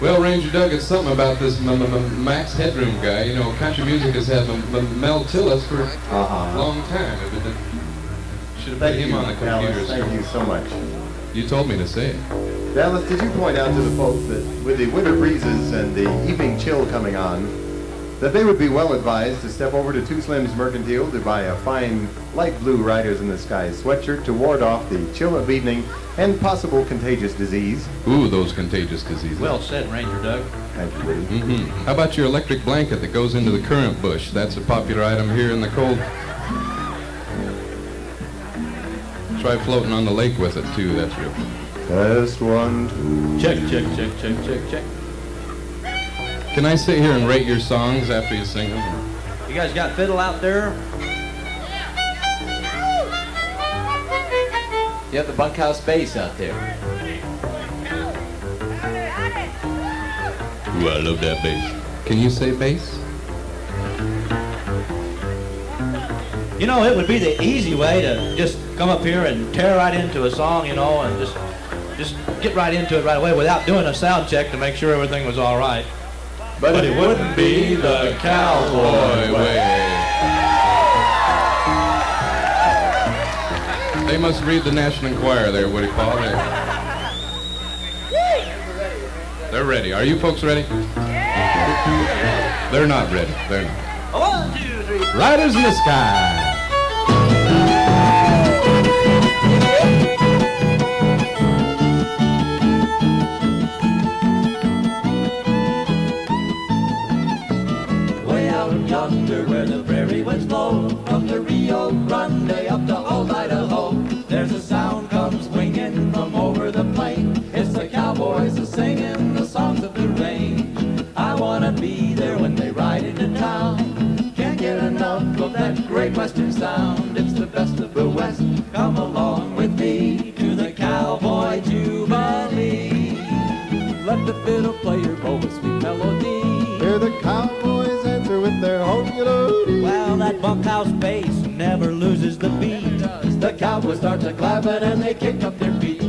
Well, Ranger Doug, it's something about this Max Headroom guy. You know, country music has had Mel Tillis for a long time. Should have put him on the computer. Thank you so much. You told me to say it. Dallas, did you point out to the folks that with the winter breezes and the evening chill coming on, that they would be well advised to step over to Two Slims Mercantile to buy a fine light blue Riders in the Sky sweatshirt to ward off the chill of evening and possible contagious disease? Ooh, those contagious diseases. Well said, Ranger Doug. Thank you, Woody. How about your electric blanket that goes into the currant bush? That's a popular item here in the cold. Try floating on the lake with it, too. That's real fun. Test 1, 2. Check, check, check, check, check, check. Can I sit here and rate your songs after you sing them? You guys got fiddle out there? You have the bunkhouse bass out there. Ooh, I love that bass. Can you say bass? You know, it would be the easy way to just come up here and tear right into a song, you know, and just get right into it right away without doing a sound check to make sure everything was all right. But it wouldn't be the cowboy way. They must read the National Enquirer there, Woody Paul. They're ready. Are you folks ready? They're not ready. They're not. 1, 2, 3. Riders in the Sky. Where the prairie winds blow from the Rio Grande up to old Idaho, there's a sound comes winging from over the plain. It's the cowboys a singing the songs of the range. I wanna be there when they ride into town. Can't get enough of that great western sound. It's the best of the West. Come along with me to the Cowboy Jubilee. Let the fiddle player blow a sweet melody. Hear the cowboys answer with their hokey-dokey. Well, that bunkhouse bass never loses the beat. The cowboys start to clapping and they kick up their feet.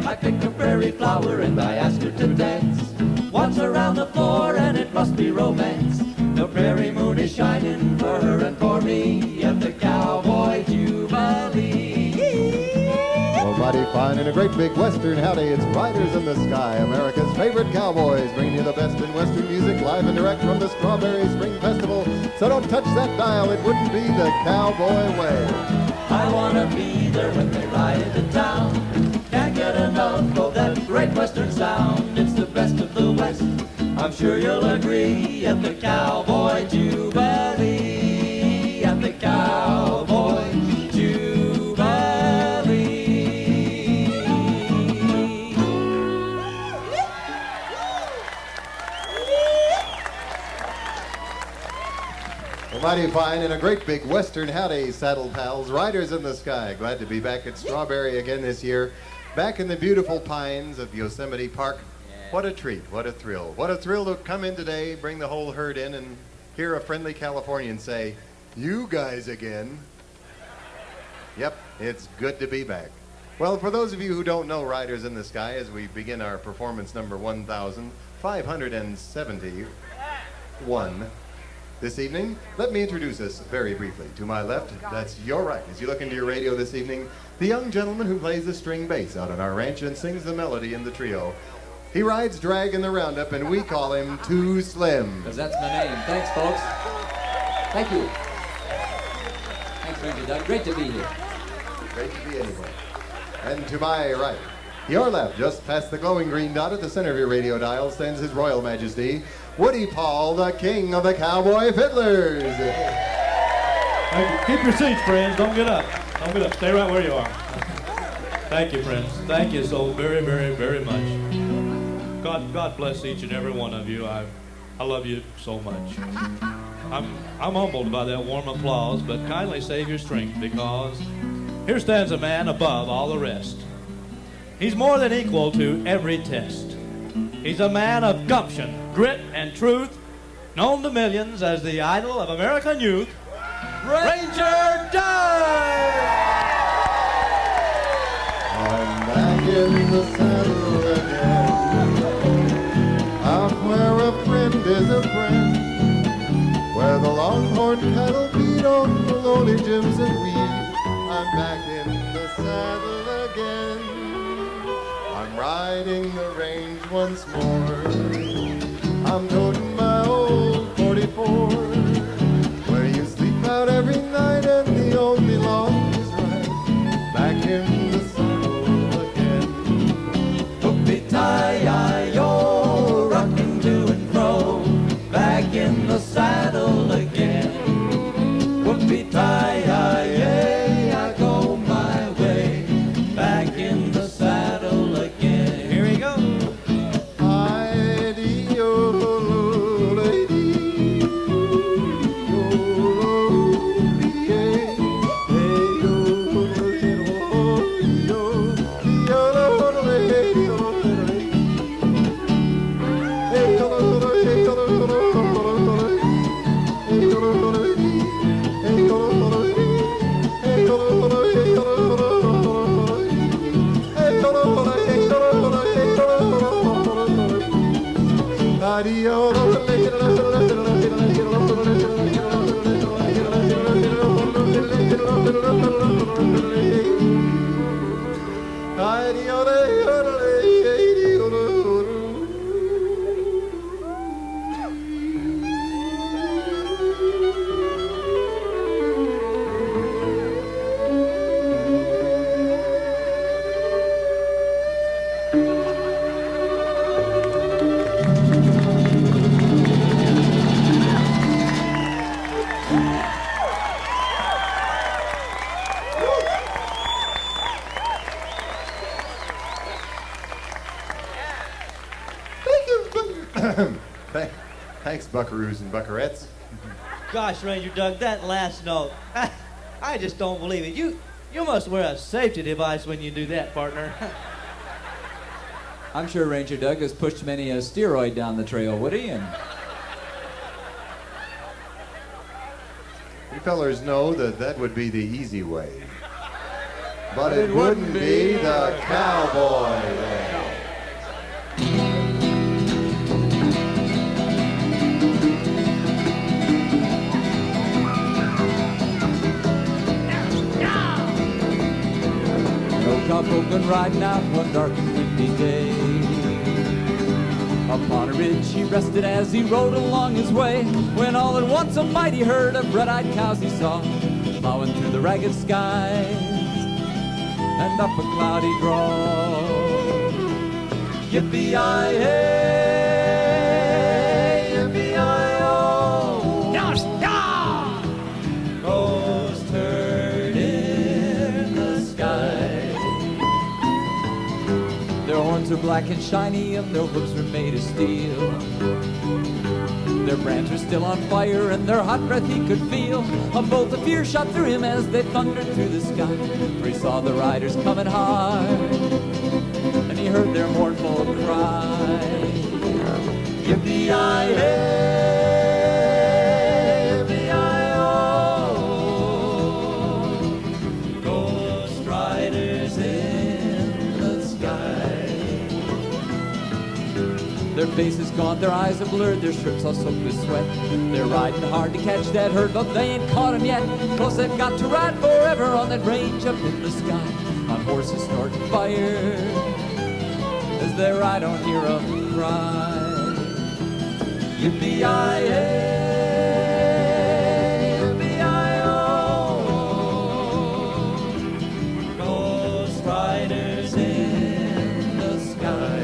I picked a prairie flower and I asked her to dance. Once around the floor and it must be romance. The prairie moon is shining for her and for me at the Cowboy Jubilee. Mighty fine and a great big western howdy. It's Riders in the Sky, America's favorite cowboys, bringing you the best in western music live and direct from the Strawberry Spring Festival. So don't touch that dial, it wouldn't be the cowboy way. I wanna be there when they ride into town. Can't get enough of that great western sound. It's the best of the West. I'm sure you'll agree at the Cowboy Jubilee. At the Cowboy Mighty fine and a great big western howdy, saddle pals, Riders in the Sky. Glad to be back at Strawberry again this year, back in the beautiful pines of Yosemite Park. What a treat, what a thrill. What a thrill to come in today, bring the whole herd in, and hear a friendly Californian say, "You guys again." Yep, it's good to be back. Well, for those of you who don't know Riders in the Sky, as we begin our performance number 1571 this evening, let me introduce us very briefly. To my left, that's your right. As you look into your radio this evening, the young gentleman who plays the string bass out on our ranch and sings the melody in the trio. He rides drag in the Roundup, and we call him Two Slims. Because that's my name. Thanks, folks. Thank you. Thanks, Ranger Doug. Great to be here. Great to be anywhere. And to my right, your left, just past the glowing green dot at the center of your radio dial, stands His Royal Majesty, Woody Paul, the king of the cowboy fiddlers. Keep your seats, friends. Don't get up. Don't get up. Stay right where you are. Thank you, friends. Thank you so very, very, very much. God bless each and every one of you. I love you so much. I'm humbled by that warm applause, but kindly save your strength, because here stands a man above all the rest. He's more than equal to every test. He's a man of gumption, grit, and truth, known to millions as the idol of American youth, Ranger Doug! I'm back in the saddle again. is a friend. Where the longhorn cattle feed on the lonely Jims and weed, I'm back in the saddle again. I'm riding the range once more. I'm toting my old 44, where you sleep out every night and the only law is right. Back in the saddle again. Whoopie-tie-yi-yo, rocking to and fro, back in the saddle again. Whoopie-tie-yi-yay, I go my way, back in the saddle again. Here we go. Thanks, buckaroos and buckarettes. Gosh, Ranger Doug, that last note, I just don't believe it. You must wear a safety device when you do that, partner. I'm sure Ranger Doug has pushed many a steroid down the trail, would he? And you fellers know that that would be the easy way. But it wouldn't be the cowboy way. Cowpoke riding out one dark and windy day. Upon a ridge he rested as he rode along his way, when all at once a mighty herd of red-eyed cows he saw, plowing through the ragged skies and up a cloudy draw. Yippee-yi-hey, yippee-yi-oh, yah-yah! Ghost herd in the sky. Their horns are black and shiny and their hooves are made of steel. Their brands are still on fire and their hot breath he could feel. A bolt of fear shot through him as they thundered through the sky, for he saw the riders coming hard and he heard their mournful cry. Yippee-yi-hey, yippee-yi-oh, ghost riders in the sky. Their faces gaunt, their eyes are blurred, their shirts all soaked with sweat. They're riding hard to catch that herd, but they ain't caught him yet. 'Cause they've got to ride forever on that range up in the sky, on horses snorting fire. As they ride on hear 'em cry. Yippee-yi-hey, yippee-yi-oh, ghost riders in the sky.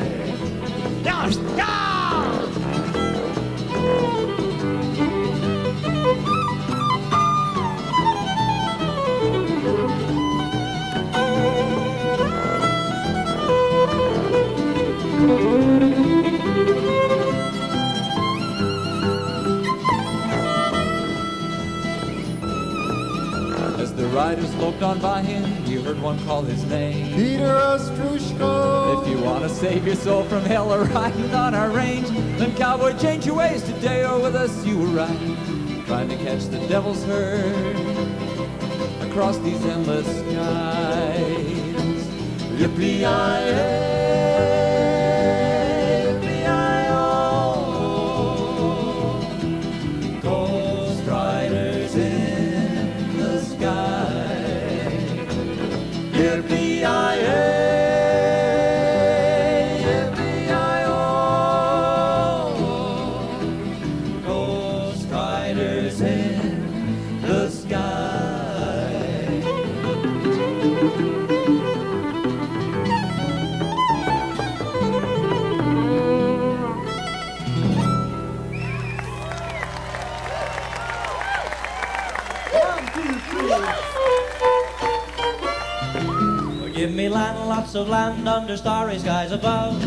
As the riders loped on by him, you heard one call his name. Peter Ostrushko. If you want to save your soul from hell or riding on our range, then cowboy, change your ways today, or with us you were right, trying to catch the devil's herd across these endless skies. Yippee-yi-hey, yippee-yi-oh, spots of land under starry skies above.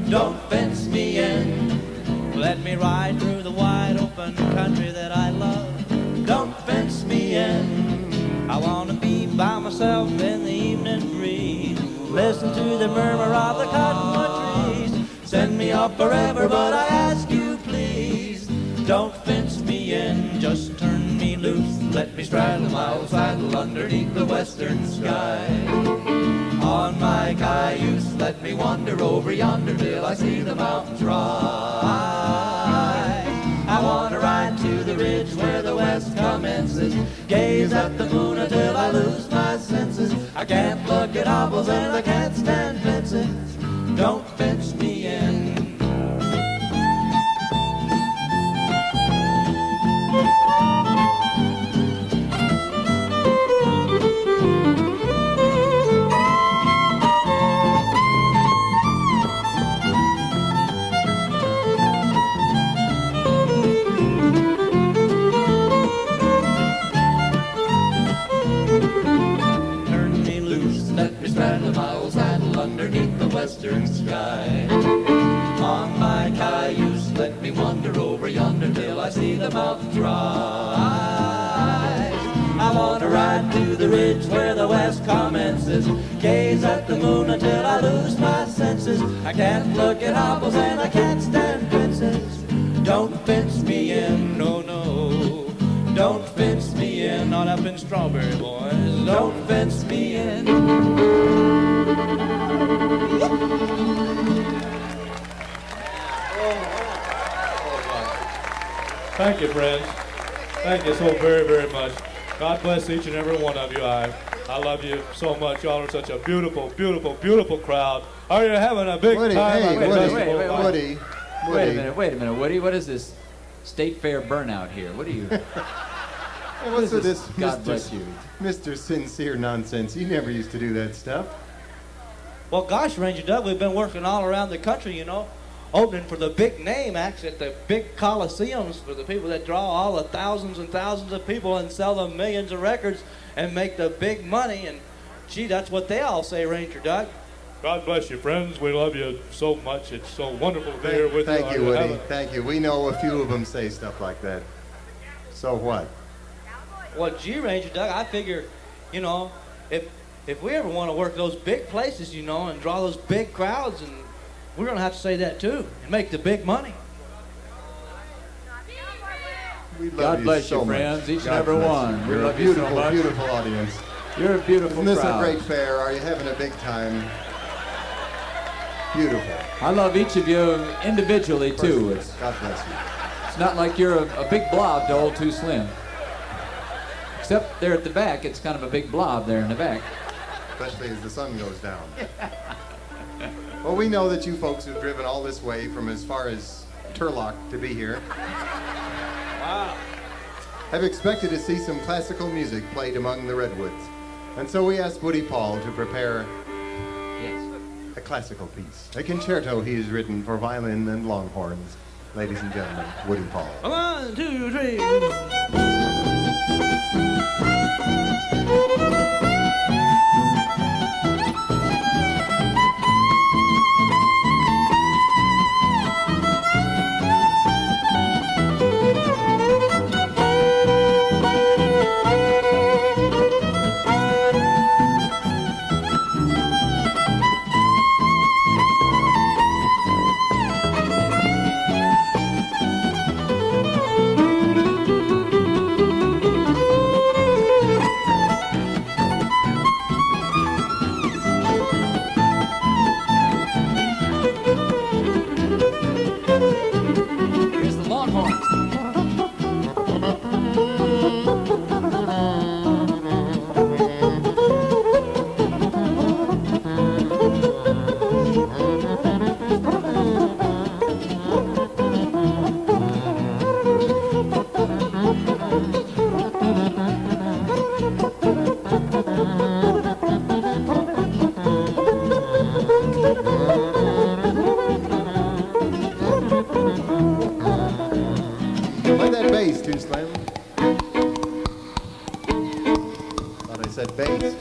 Don't fence me in, let me ride through the wide open country that I love. Don't fence me in, I wanna be by myself in the evening breeze, listen to the murmur of the cottonwood trees. Send me off forever, but I ask you please, don't fence me in, just turn me loose. Let me straddle my old saddle underneath the western sky. On my cayuse, let me wander over yonder till I see the mountains rise. I want to ride to the ridge where the west commences, gaze at the moon until I lose my senses. I can't look at hobbles and I can't stand fences. Don't fence me in. Underneath the western sky. On my cayuse, let me wander over yonder till I see the mountains rise. I want to ride to the ridge where the west commences, gaze at the moon until I lose my senses. I can't look at hobbles and I can't stand fences. Don't fence me in, no, no. Don't fence me in, not up in Strawberry, boys. Don't fence me in. Thank you, friends. Thank you so very, very much. God bless each and every one of you. I love you so much. Y'all are such a beautiful, beautiful, beautiful crowd. Are you having a big Woody, time? hey, at the Woody, festival? Woody. Wait a minute, Woody. What is this state fair burnout here? What are you? Hey, what's with this, God bless you. Mr. Sincere Nonsense? You never used to do that stuff. Well, gosh, Ranger Doug, we've been working all around the country, you know, opening for the big name acts at the big coliseums for the people that draw all the thousands and thousands of people and sell them millions of records and make the big money. And, gee, that's what they all say, Ranger Doug. God bless you, friends. We love you so much. It's so wonderful to be here with you. Thank you, Woody. Thank you. We know a few of them say stuff like that. So what? Well, gee, Ranger Doug, I figure, you know, if we ever want to work those big places, you know, and draw those big crowds, and we're going to have to say that too, and make the big money. We love God bless so you, friends, much. each and God every bless one. you. We You're love a you so beautiful, much. beautiful audience. You're a beautiful Isn't this crowd. a great fair? Are you having a big time? Beautiful. I love each of you individually too. God bless you. It's not like you're a big blob to old too slim. Except there at the back, it's kind of a big blob there in the back. Especially as the sun goes down. Well, we know that you folks have driven all this way from as far as Turlock to be here. Wow. Have expected to see some classical music played among the redwoods. And so we asked Woody Paul to prepare a classical piece, a concerto he has written for violin and longhorns. Ladies and gentlemen, Woody Paul. 1, 2, 3. Here's the Longhorns. Play that bass, too, Slim. Thought I said bass.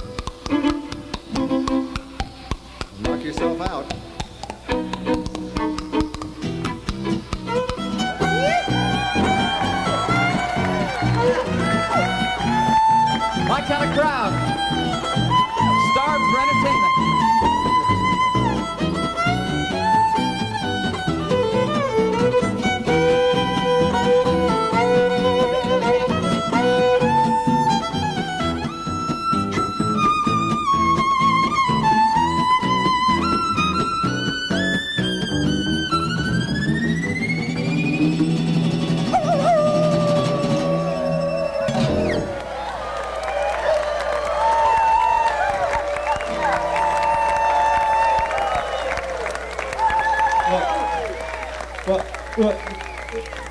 the crowd. Star for entertainment.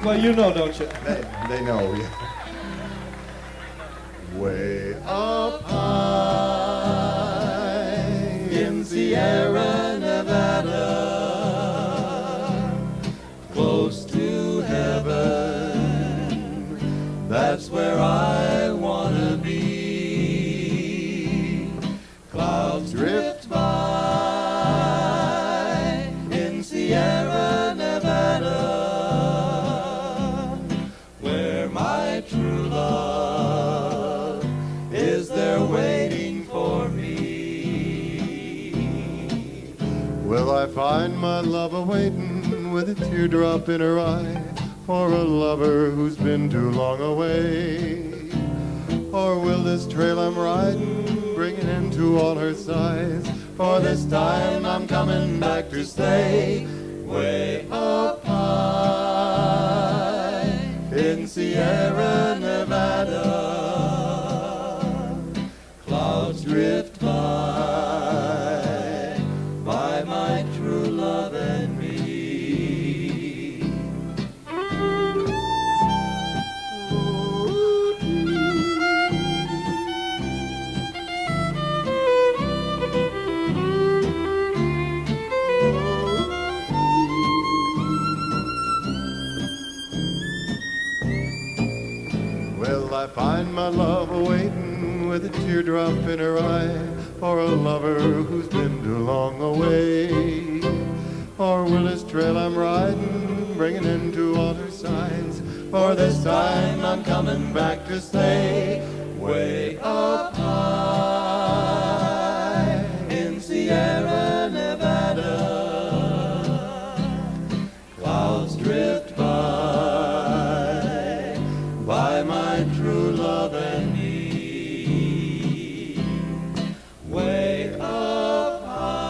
Well, you know, don't you? They know. Yeah. Way up high in Sierra Nevada, close to heaven, that's where I wanna be. Clouds drift by in Sierra Nevada, where my true love is there waiting for me. Will I find my love awaiting with a teardrop in her eye for a lover who's been too long away? Or will this trail I'm riding bring an end to all her sighs? For this time I'm coming back to stay way up high in Sierra Nevada. Clouds drift by my true love and me. Will I find my love awaiting with a teardrop in her eye for a lover who's been too long away? Or will this trail I'm riding bring an end to all her signs? For this time I'm coming back to stay way up high in Sierra Nevada. Clouds drift by my true love and me. Way up high.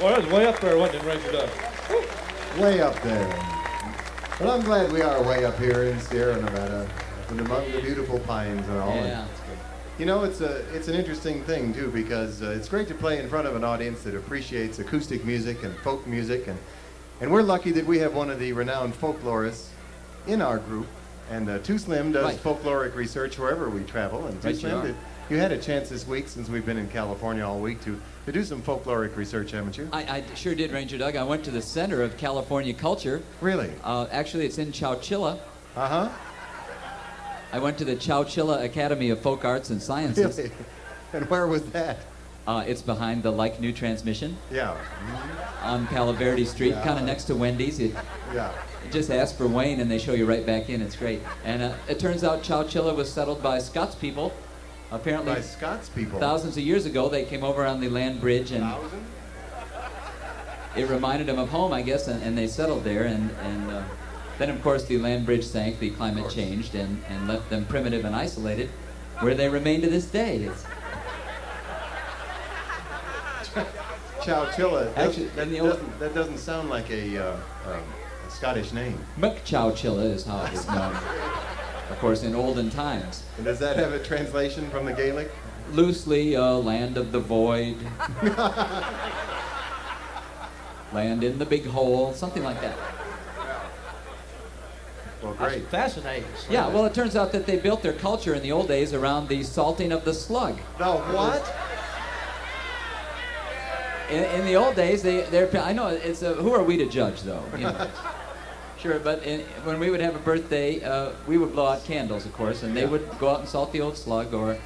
Well, it was way up there, wasn't it, Ranger Doug? Way up there. But I'm glad we are way up here in Sierra Nevada and among the beautiful pines and all. Yeah. You know, it's an interesting thing, too, because it's great to play in front of an audience that appreciates acoustic music and folk music, and we're lucky that we have one of the renowned folklorists in our group, and Too Slim does folkloric research wherever we travel, and Too Slim, you had a chance this week, since we've been in California all week, to do some folkloric research, haven't you? I sure did, Ranger Doug. I went to the center of California culture. Really? Actually, it's in Chowchilla. Uh-huh. I went to the Chowchilla Academy of Folk Arts and Sciences. Really? And where was that? It's behind the Like New Transmission. Yeah. On Palo Verde Street, kind of next to Wendy's. Yeah. Just ask for Wayne and they show you right back in. It's great. And it turns out Chowchilla was settled by Scots people. Apparently, by Scots people. Thousands of years ago, they came over on the land bridge and it reminded them of home, I guess, and they settled there. And then, of course, the land bridge sank, the climate changed, and left them primitive and isolated, where they remain to this day. Chowchilla. Actually, that doesn't sound like a Scottish name. McChowchilla is how it is known, of course, in olden times. And does that have a translation from the Gaelic? Loosely, land of the void, land in the big hole, something like that. Well, great. That's fascinating. Yeah, well, it turns out that they built their culture in the old days around the salting of the slug. The what? In the old days, I know it's who are we to judge, though? You know. Sure, but when we would have a birthday, we would blow out candles, of course, and they would go out and salt the old slug, or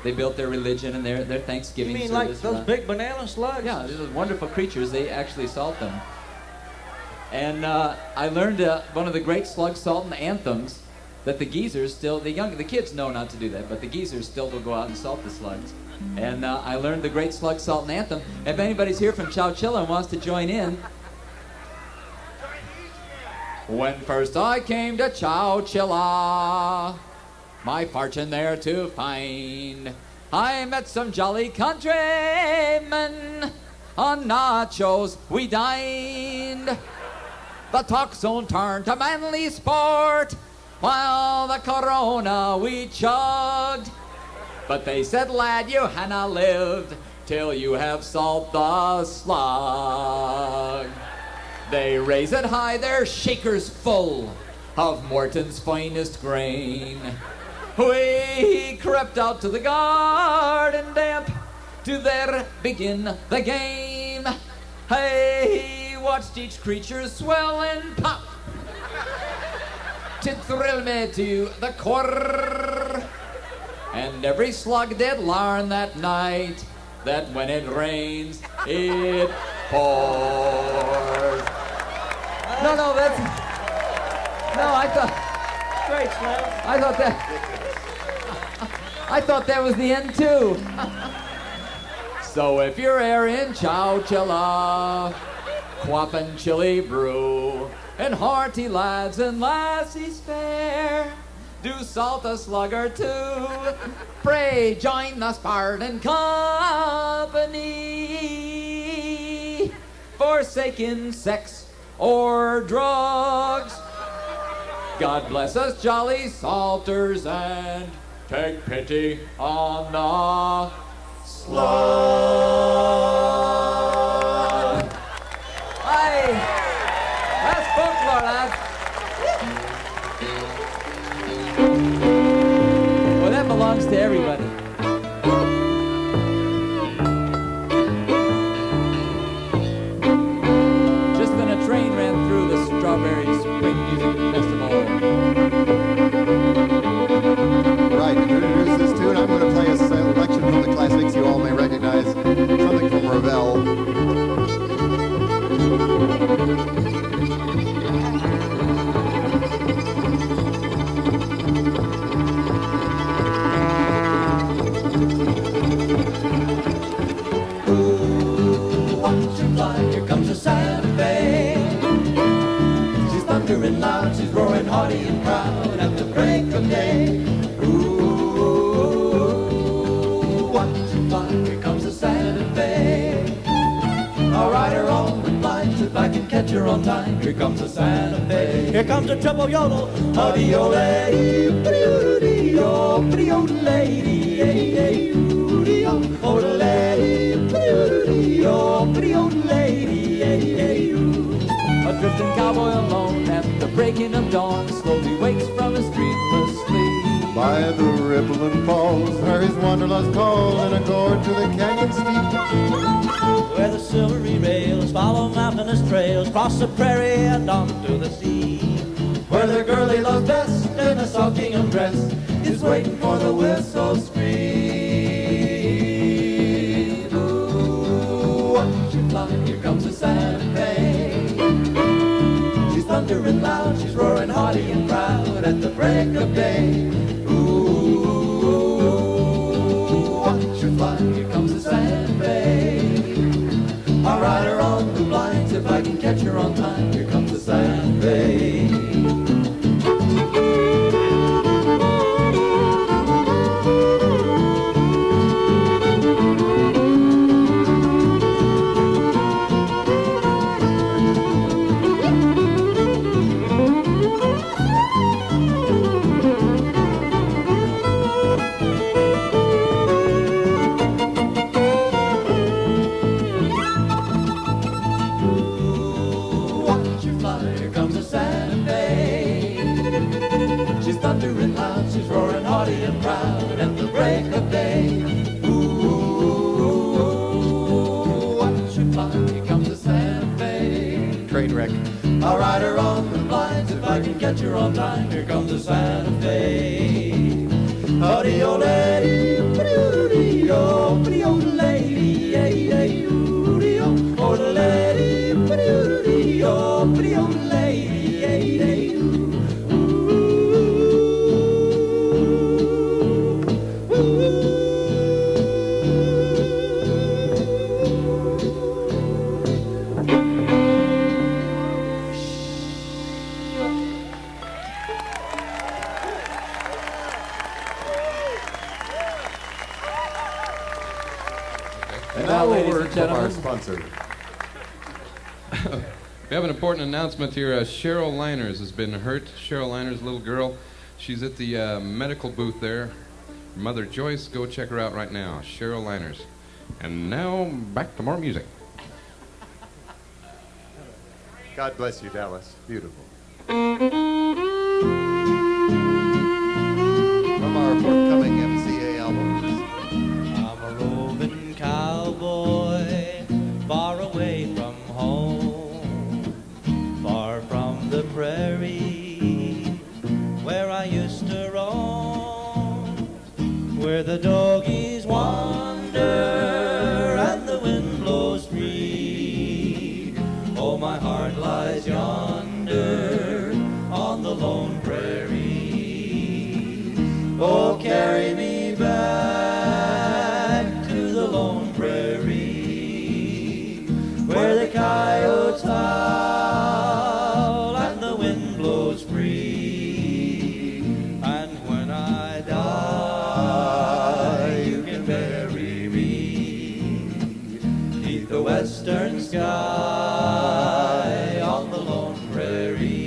They built their religion and their Thanksgiving You mean service. like those big banana slugs? Yeah, these are wonderful creatures. They actually salt them. And I learned one of the great slug salting anthems that the geezers still, the kids know not to do that, but the geezers still will go out and salt the slugs. And I learned the great slug salting anthem. If anybody's here from Chowchilla and wants to join in. When first I came to Chowchilla, my fortune there to find, I met some jolly countrymen, on nachos we dined. The talk zone turned to manly sport, while the Corona we chugged. But they said, lad, you hanna lived till you have salt the slug. They raise it high, their shakers full of Morton's finest grain. We crept out to the garden damp to there begin the game. Hey, watched each creature swell and pop. Tid thrill me to the core. And every slug did learn that night that when it rains, it pours. No, that's... No, I thought... Great, Slug. I thought that was the end, too. So if you're here in Chowchilla, quaffing chili brew, and hearty lads and lassies fair, do salt a slug or two. Pray join the Spartan company, forsaking sex or drugs. God bless us jolly salters and take pity on the slug. Aye, that's folklore, lads. Well, that belongs to everybody. Just when a train ran through the Strawberry Spring Music Festival. Right, to introduce this tune, I'm going to play a selection from the classics you all may recognize. Something from Ravel. Here comes the Santa Fe. She's thundering loud, she's roaring hearty and proud at the break of day. Ooh, watch her fly, here comes the Santa Fe. I'll ride her on the blinds if I can catch her on time. Here comes the Santa Fe. Here comes a triple yodel. Howdy-o lady, pretty-o-dee-o, pretty-o lady, hey-hey-oo-dee-o, oh-da-lady, pretty-o-dee-o, pretty-o lady, hey-hey-oo. A drifting cowboy alone at the breaking of dawn slowly wakes from his dreamless sleep. By the rippling falls, Harry's wanderlust call in a gorge to the canyon steep. Where the silvery rails follow mountainous trails, cross the prairie and onto the sea. Where the girlie loves best in a soft gingham dress is waiting for the whistle scream. Ooh, watch it fly, here comes the Santa Fe. She's thundering loud, she's roaring hearty and proud at the break of day. Ooh, watch her fly, here comes the Santa Fe. I'll ride her on the blinds if I can catch her on time. Here comes the Santa Fe. Thundering loud, she's roaring hearty and proud at the break of day. Ooh, watch her fly, here comes the Santa Fe. Train wreck. I'll ride her on the blinds if I can catch her on time. Here comes the Santa Fe. Howdy-o lady, And now, ladies a word and from our gentlemen. sponsor. We have an important announcement here. Cheryl Liners has been hurt. Cheryl Liners, little girl. She's at the medical booth there. Mother Joyce, go check her out right now. Cheryl Liners. And now, back to more music. God bless you, Dallas. Beautiful. From our forthcoming MCA albums. I'm a roving cowboy, far away from home, far from the prairie, where I used to roam, where the doggies wander and the wind blows free. Oh, my heart lies yonder on the lone prairie. Oh, carry me back to the lone prairie, where the coyotes howl and the wind blows free. And when I die, you can bury me beneath the western sky on the lone prairie.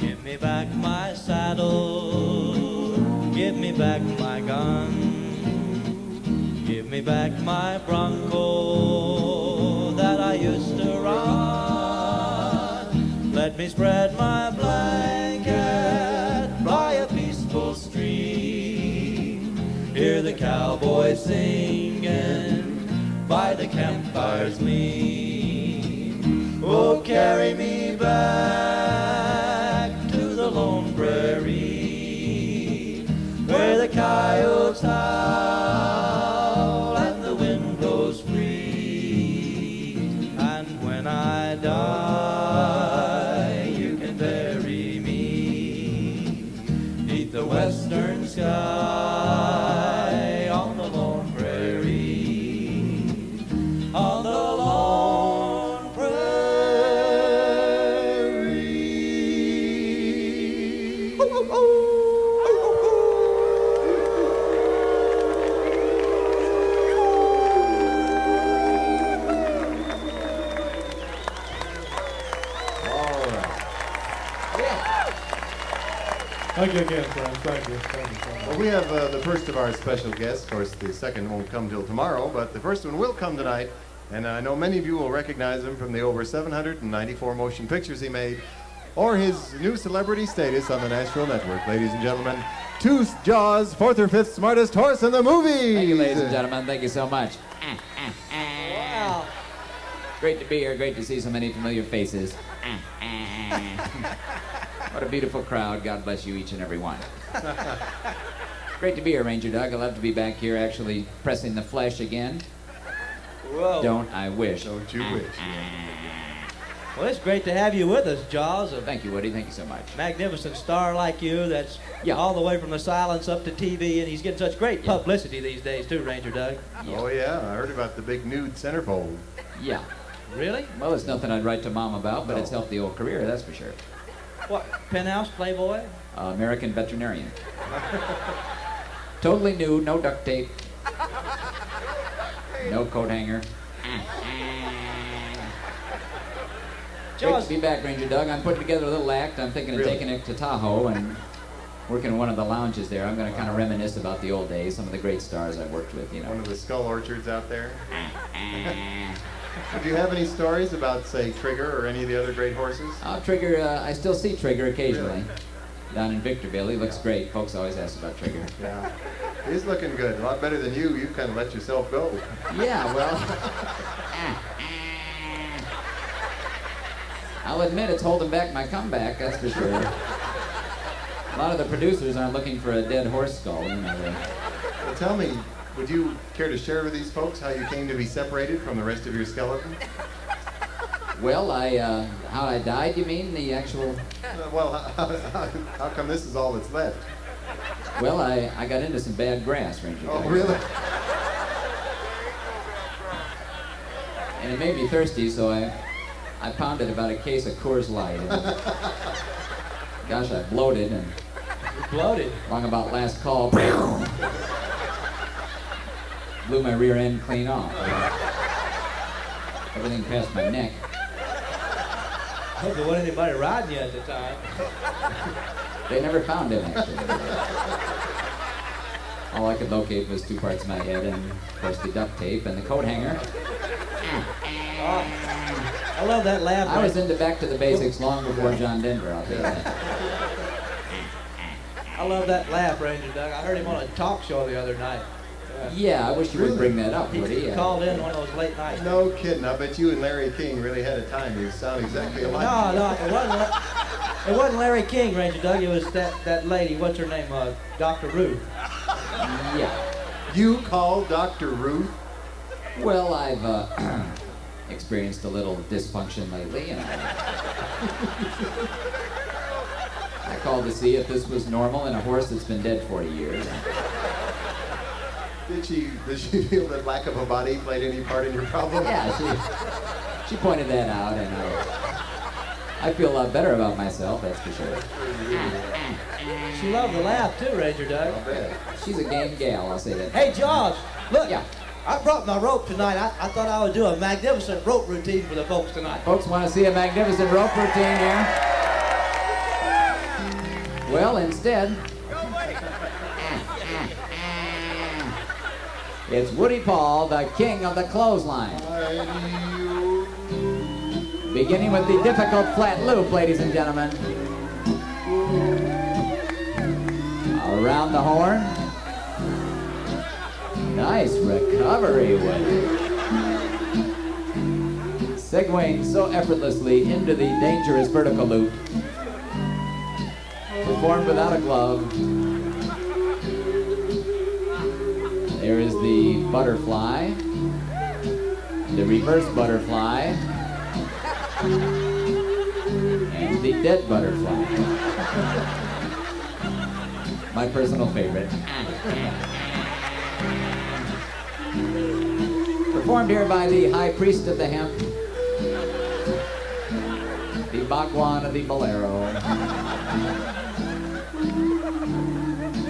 Give me back my saddle, give me back my gun, give me back my bronco that I used to run. Let me spread my blanket by a peaceful stream, hear the cowboys singing by the campfire's gleam. Oh, carry me back to the lone prairie, where the coyotes howl and the wind blows free. And when I die, you can bury me beneath the western sky on the lone prairie, on the lone prairie. Thank you again, friends. Thank you. Thank you. Thank you. Well, we have the first of our special guests. Of course, the second won't come till tomorrow, but the first one will come tonight. And I know many of you will recognize him from the over 794 motion pictures he made, or his new celebrity status on the Nashville Network. Ladies and gentlemen, Tooth Jaws, fourth or fifth smartest horse in the movie. Thank you, ladies and gentlemen. Thank you so much. Wow. Great to be here. Great to see so many familiar faces. What a beautiful crowd. God bless you, each and every one. Great to be here, Ranger Doug. I love to be back here actually pressing the flesh again. Whoa. Don't I wish. Don't you wish? Well, it's great to have you with us, Jaws. A Thank you, Woody. Thank you so much. magnificent star like you that's all the way from the silence up to TV, and he's getting such great publicity these days, too, Ranger Doug. Oh, yeah. I heard about the big nude centerfold. Yeah. Really? Well, it's nothing I'd write to Mom about, but No. it's helped the old career, that's for sure. What, Penthouse, Playboy? American veterinarian. Totally new, no duct tape. No coat hanger. Great Jaws, to be back, Ranger Doug. I'm putting together a little act. I'm thinking of Really? taking it to Tahoe and working in one of the lounges there. I'm going to kind of reminisce about the old days, some of the great stars I worked with, you know. One of the skull orchards out there. Do you have any stories about, say, Trigger or any of the other great horses? Trigger, I still see Trigger occasionally. Really? Down in Victorville. He looks great. Folks always ask about Trigger. Yeah. He's looking good. A lot better than you. You kind of let yourself go. Yeah, well... I'll admit it's holding back my comeback, that's for sure. A lot of the producers aren't looking for a dead horse skull, you know. Well, tell me, would you care to share with these folks how you came to be separated from the rest of your skeleton? Well, how I died, you mean? The actual... Well, how come this is all that's left? Well, I got into some bad grass, Ranger. Oh, really? And it made me thirsty, so I pounded about a case of Coors Light. And gosh, I bloated and... Bloated? Long about last call. Blew my rear end clean off. Everything past my neck. I hope there wasn't anybody riding you at the time. They never found him, actually. All I could locate was 2 parts of my head and, of course, the duct tape and the coat hanger. Oh, I love that laugh. I was into Back to the Basics long before John Denver, I'll tell you that. I love that laugh, Ranger Doug. I heard him on a talk show the other night. Yeah, I wish you would bring that up, would he? He called in one of those late nights. No kidding. I bet you and Larry King really had a time. You sound exactly alike. No, it wasn't Larry King, Ranger Doug. It was that lady. What's her name? Dr. Ruth. Yeah. You called Dr. Ruth? Well, I've experienced a little dysfunction lately, and I called to see if this was normal in a horse that's been dead 40 years. Did she feel that lack of a body played any part in your problem? Yeah, she pointed that out, and I feel a lot better about myself, that's for sure. She loved the laugh too, Ranger Doug. I bet. She's a game gal, I'll say that. Hey, Jaws, look. Yeah. I brought my rope tonight. I thought I would do a magnificent rope routine for the folks tonight. Folks want to see a magnificent rope routine here? Well, instead, it's Woody Paul, the king of the clothesline. Beginning with the difficult flat loop, ladies and gentlemen. Around the horn. Nice recovery, Woody. Segueing so effortlessly into the dangerous vertical loop. Performed without a glove. There is the butterfly, the reverse butterfly, and the dead butterfly. My personal favorite. Performed here by the high priest of the hemp, the Bhagwan of the bolero.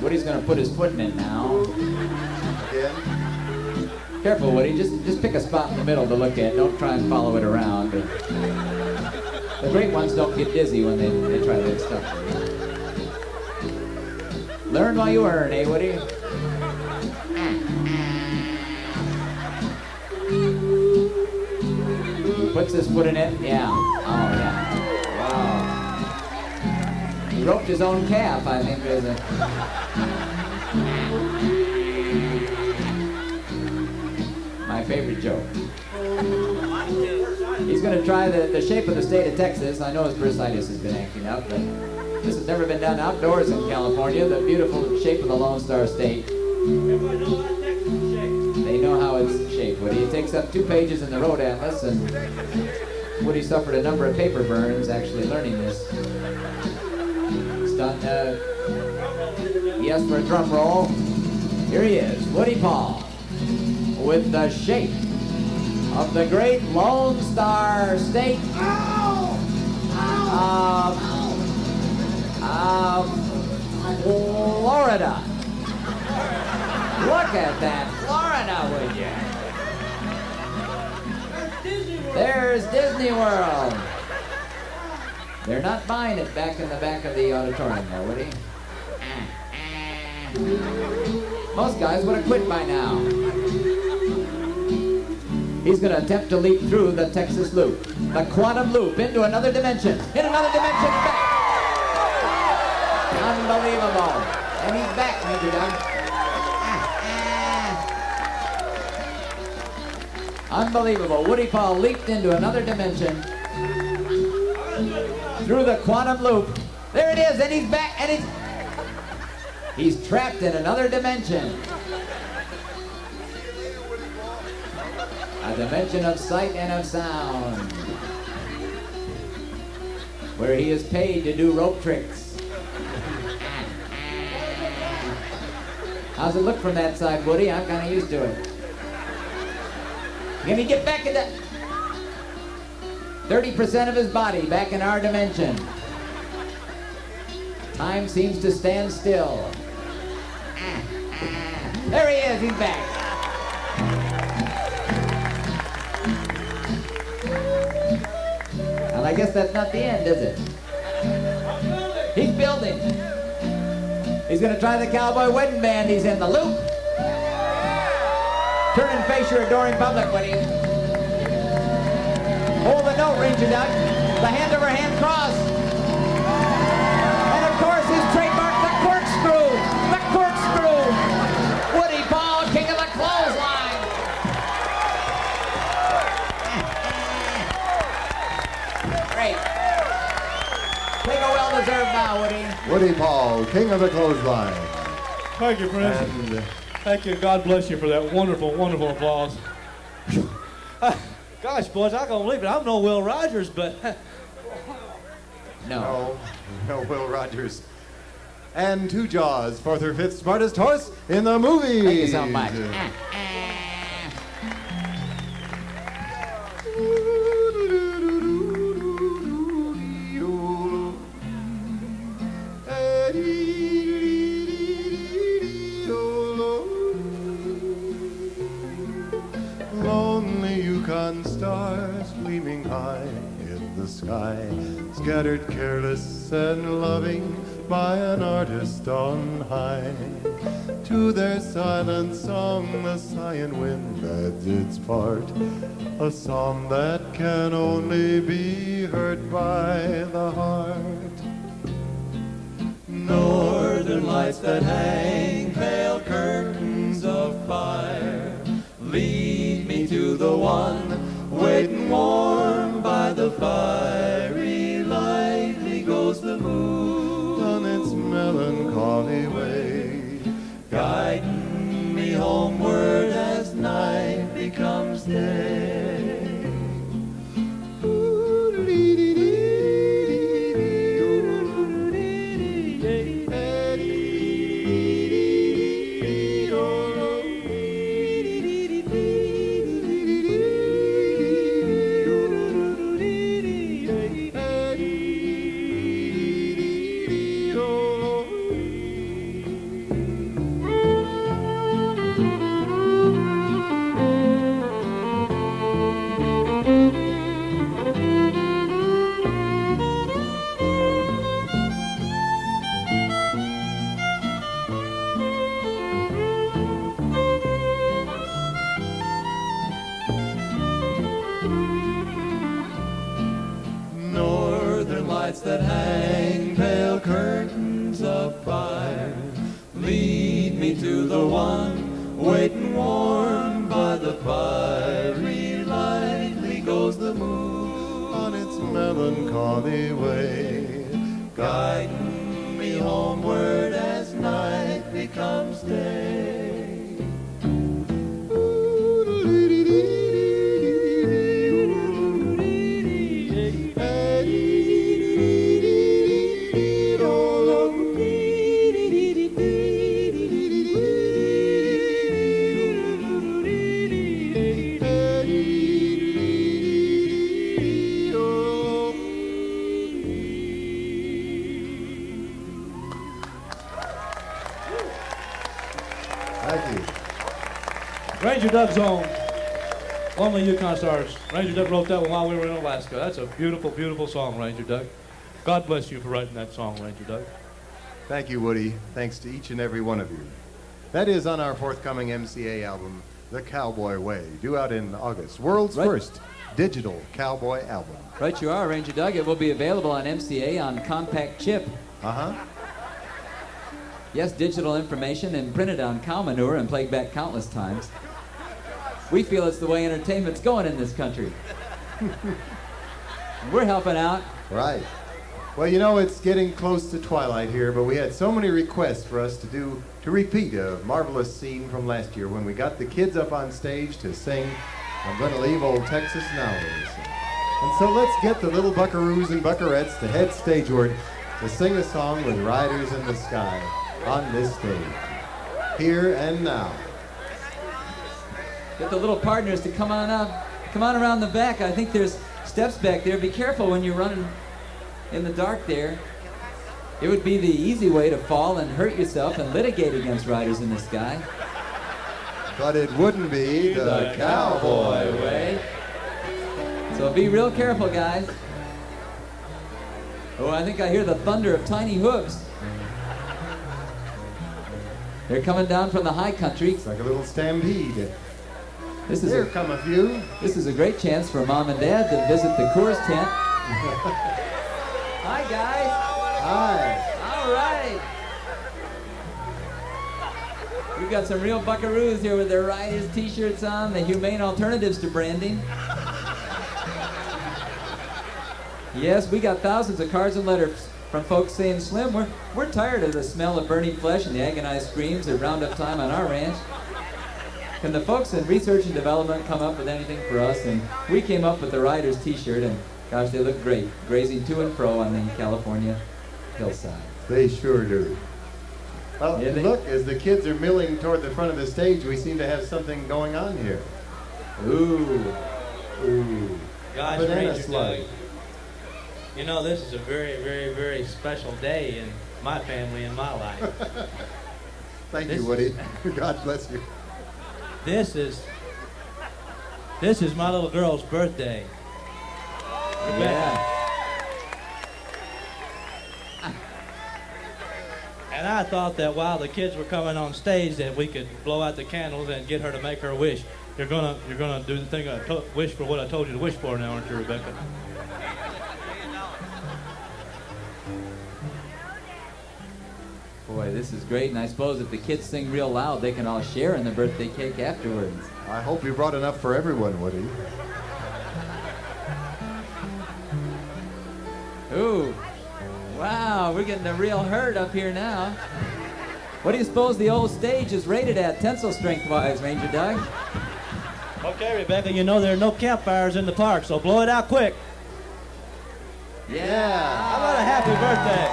Woody's gonna put his foot in it now. Again? Careful, Woody. Just pick a spot in the middle to look at. Don't try and follow it around. The great ones don't get dizzy when they try that stuff. Learn while you earn, eh, Woody? He puts his foot in it. Yeah. Oh, yeah. Wow. He roped his own calf, I think. There's a... My favorite joke. He's going to try the shape of the state of Texas. I know his bursitis has been acting up, but this has never been done outdoors in California. The beautiful shape of the Lone Star State. They know how it's shaped, Woody. It takes up 2 pages in the Road Atlas, and Woody suffered a number of paper burns actually learning this. It's done, yes, for a drum roll. Here he is, Woody Paul, with the shape of the great Lone Star State of Florida. Look at that Florida, would you? There's Disney World. They're not buying it back in the back of the auditorium there, Woody. Most guys would have quit by now. He's going to attempt to leap through the Texas Loop, the quantum loop, into another dimension, in another dimension, back. Unbelievable. And he's back, Major Doug. Unbelievable. Woody Paul leaped into another dimension through the quantum loop. There it is, and he's back, and he's trapped in another dimension. A dimension of sight and of sound. where he is paid to do rope tricks. How's it look from that side, Woody? I'm kind of used to it. Can he get back in that? 30% of his body back in our dimension. Time seems to stand still. There he is, he's back. Well, I guess that's not the end, is it? He's building. He's gonna try the Cowboy Wedding Band. He's in the loop. Turn and face your adoring public, Woody. Hold the note, Ranger Duck. The hand over hand cross. And of course, his trademark, the corkscrew. The corkscrew. Woody Paul, king of the clothesline. Great. Take a well-deserved bow, Woody. Woody Paul, king of the clothesline. Thank you, Prince. And Thank you. God bless you for that wonderful, wonderful applause. Gosh, boys, I can't believe it. I'm no Will Rogers, but... no Will Rogers. And Two Jaws, fourth or fifth smartest horse in the movie. Thank you so much. Lonely Yukon stars gleaming high in the sky, scattered careless and loving by an artist on high. To their silent song the sighing wind adds its part, a song that can only be heard by the heart. Northern lights that hang pale curtains of fire, lead me to the one waiting warm by the fiery. Lightly goes the moon On its melancholy way, guiding me homeward as night becomes day. That hang pale curtains of fire, lead me to the one waiting warm by the fiery. Lightly goes the moon on its melancholy way, guiding me homeward as night becomes day. Ranger Doug's own Lonely Yukon Stars. Ranger Doug wrote that one while we were in Alaska. That's a beautiful, beautiful song, Ranger Doug. God bless you for writing that song, Ranger Doug. Thank you, Woody. Thanks to each and every one of you. That is on our forthcoming MCA album, The Cowboy Way, due out in August. World's first digital cowboy album. Right you are, Ranger Doug. It will be available on MCA on compact chip. Uh-huh. Yes, digital information and printed on cow manure and played back countless times. We feel it's the way entertainment's going in this country. We're helping out. Right. Well, you know, it's getting close to twilight here, but we had so many requests for us to repeat a marvelous scene from last year when we got the kids up on stage to sing I'm Gonna Leave Old Texas Nowadays. And so let's get the little buckaroos and buckarettes to head stageward to sing a song with Riders in the Sky on this stage. Here and now. Get the little partners to come on up. Come on around the back. I think there's steps back there. Be careful when you're running in the dark there. It would be the easy way to fall and hurt yourself and litigate against Riders in the Sky. But it wouldn't be the cowboy way. So be real careful, guys. Oh, I think I hear the thunder of tiny hooves. They're coming down from the high country. It's like a little stampede. Here come a few. This is a great chance for Mom and Dad to visit the Coors tent. Hi, guys. Hi. All right. We've got some real buckaroos here with their Riders t-shirts on, the humane alternatives to branding. Yes, we got thousands of cards and letters from folks saying, Slim, we're tired of the smell of burning flesh and the agonized screams at Roundup time on our ranch. Can the folks in research and development come up with anything for us? And we came up with the Riders t-shirt, and gosh, they look great, grazing to and fro on the California hillside. They sure do. Well, Yeah, look, as the kids are milling toward the front of the stage, we seem to have something going on here. Ooh. Ooh. Gosh, Banana Ranger slug. Doug. You know, this is a very, very, very special day in my family and my life. Thank This you, Woody. God bless you. This is my little girl's birthday. Yeah. And I thought that while the kids were coming on stage that we could blow out the candles and get her to make her wish. You're gonna do the thing wish for what I told you to wish for now, aren't you, Rebecca? Boy, this is great, and I suppose if the kids sing real loud, they can all share in the birthday cake afterwards. I hope you brought enough for everyone, Woody. Ooh. Wow, we're getting a real herd up here now. What do you suppose the old stage is rated at, tensile strength-wise, Ranger Doug? Okay, Rebecca, you know there are no campfires in the park, so blow it out quick. Yeah. How about a happy birthday?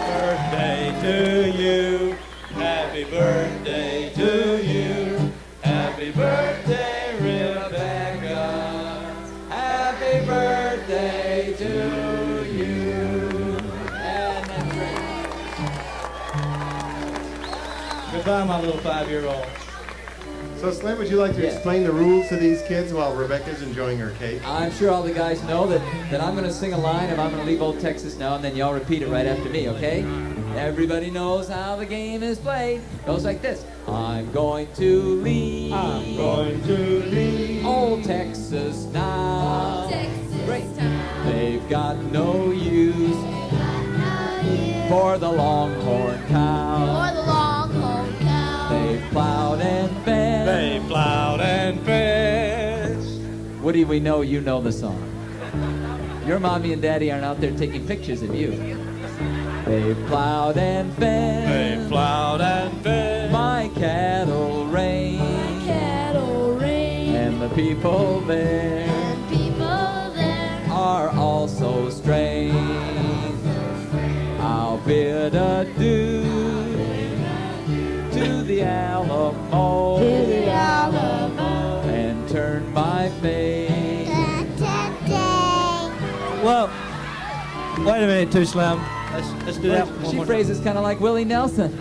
Birthday to you. Happy birthday to you. Happy birthday, Rebecca. Happy birthday to you. And that's right. Goodbye, my little 5-year-old. So, Slim, would you like to Yeah. explain the rules to these kids while Rebecca's enjoying her cake? I'm sure all the guys know that I'm going to sing a line and I'm going to leave old Texas now, and then y'all repeat it right after me, okay? Everybody knows how the game is played. Goes like this. I'm going to leave. I'm going to leave. Old Texas now. Great. They've got no use for the Longhorn cow. They've plowed and fenced. They plowed and fenced. Woody, we know you know the song. Your mommy and daddy aren't out there taking pictures of you. They've plowed and fenced. They plowed and fenced. My cattle range. And the people there are all so strange. I'll bid adieu to the Alamo. And turn my face. Well, wait a minute, Too Slim. Let's do that one She more phrases kind of like Willie Nelson.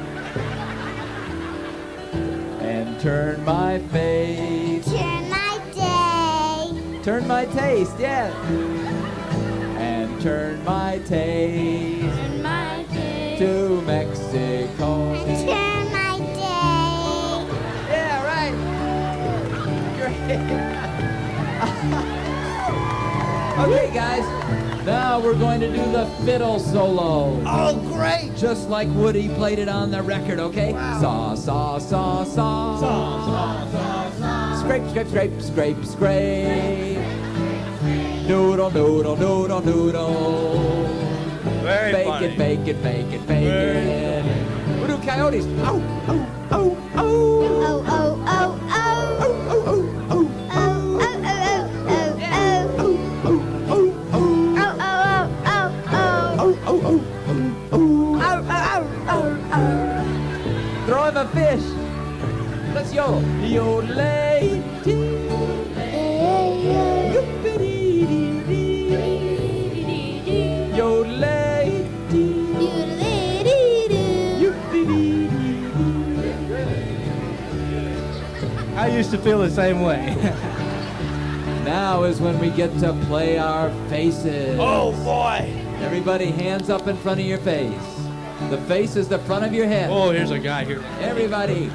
And turn my face. Turn my taste, yeah. And turn my taste to Mexico. Yeah, right. Great. Okay, guys. Now we're going to do the fiddle solo. Oh, great! Just like Woody played it on the record, okay? Wow. Saw, saw, saw, saw. Saw, saw, saw, saw. Scrape, scrape, scrape, scrape, scrape. Noodle, noodle, noodle, noodle. Very Bake funny. it, bake it, bake it, bake Very it. We do coyotes. Ow, ow, ow, ow. Ow, ow, ow. Ow, ow, ow. used to feel the same way. Now is when we get to play our faces. Oh, boy. Everybody hands up in front of your face. The face is the front of your head. Oh, here's a guy here. Everybody.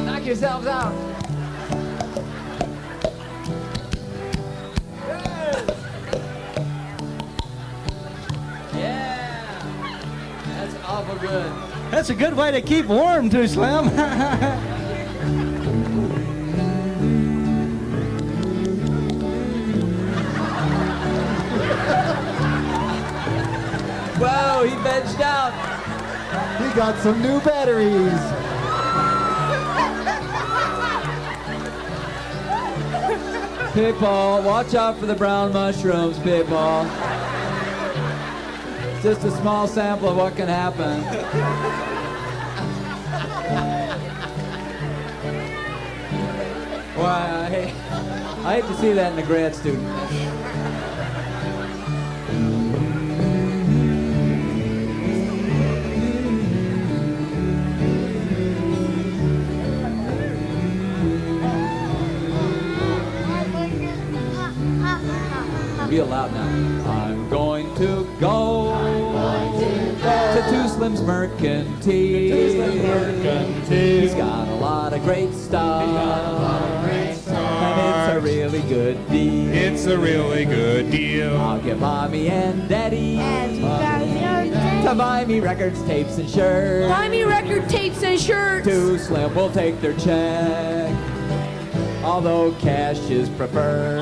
Knock yourselves out. Yeah. That's awful good. That's a good way to keep warm, too, Slim. Whoa, he vegged out. He got some new batteries. Pitbull, watch out for the brown mushrooms, Pitbull. Just a small sample of what can happen. Why, I hate to see that in a grad student. Be loud now. I'm going to go to Two Slim's Mercantile. He's got a lot of great stuff. And it's a really good deal. It's a really good deal. I'll get mommy and daddy to buy me records, tapes, and shirts. Buy me record tapes and shirts. Two Slim will take their check, although cash is preferred.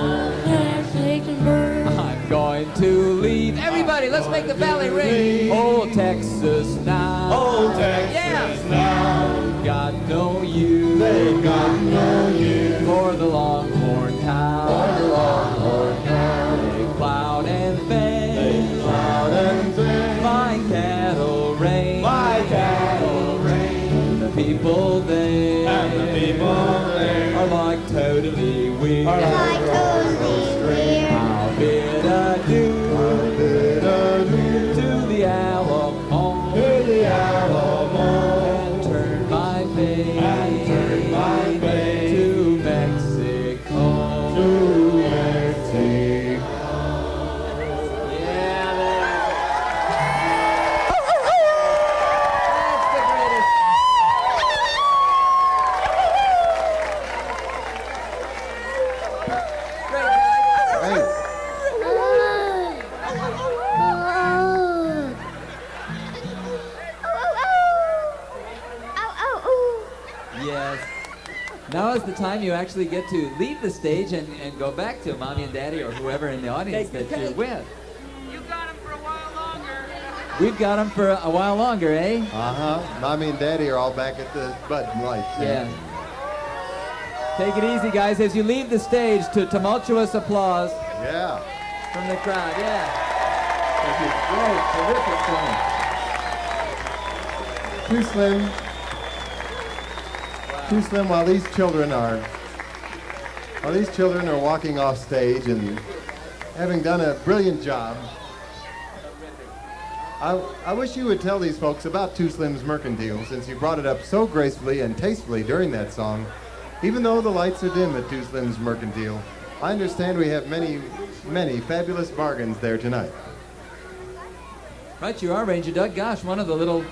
I'm going to leave. Everybody, let's make the valley ring. Old Texas now. Old Texas Yeah. now. Got no use. They've got no use For the Longhorn cow. for the Longhorn cow. They plowed and fed. They plowed and fed. My cattle range. My cattle range. The people there. And the people there Are like totally weird. are like I'll bid adieu to the Alamo. to the Alamo. And turn my face. And turn my face to Mexico. to Mexico. Yeah, that's the greatest. Great, guys. Right. Yes. Now is the time you actually get to leave the stage and go back to mommy and daddy or whoever in the audience that you're with. You got him for a while longer. We've got them for a while longer, eh? Uh-huh. Mommy and Daddy are all back at the Bud Light. Yeah. Take it easy, guys, as you leave the stage to tumultuous applause Yeah. from the crowd. Yeah. Thank you. Great, terrific song. Too Slim. Too Slim, while these children are walking off stage and having done a brilliant job, I wish you would tell these folks about Too Slim's Mercantile, since you brought it up so gracefully and tastefully during that song. Even though the lights are dim at Too Slim's Mercantile, I understand we have many, many fabulous bargains there tonight. Right, you are, Ranger Doug. Gosh, one of the little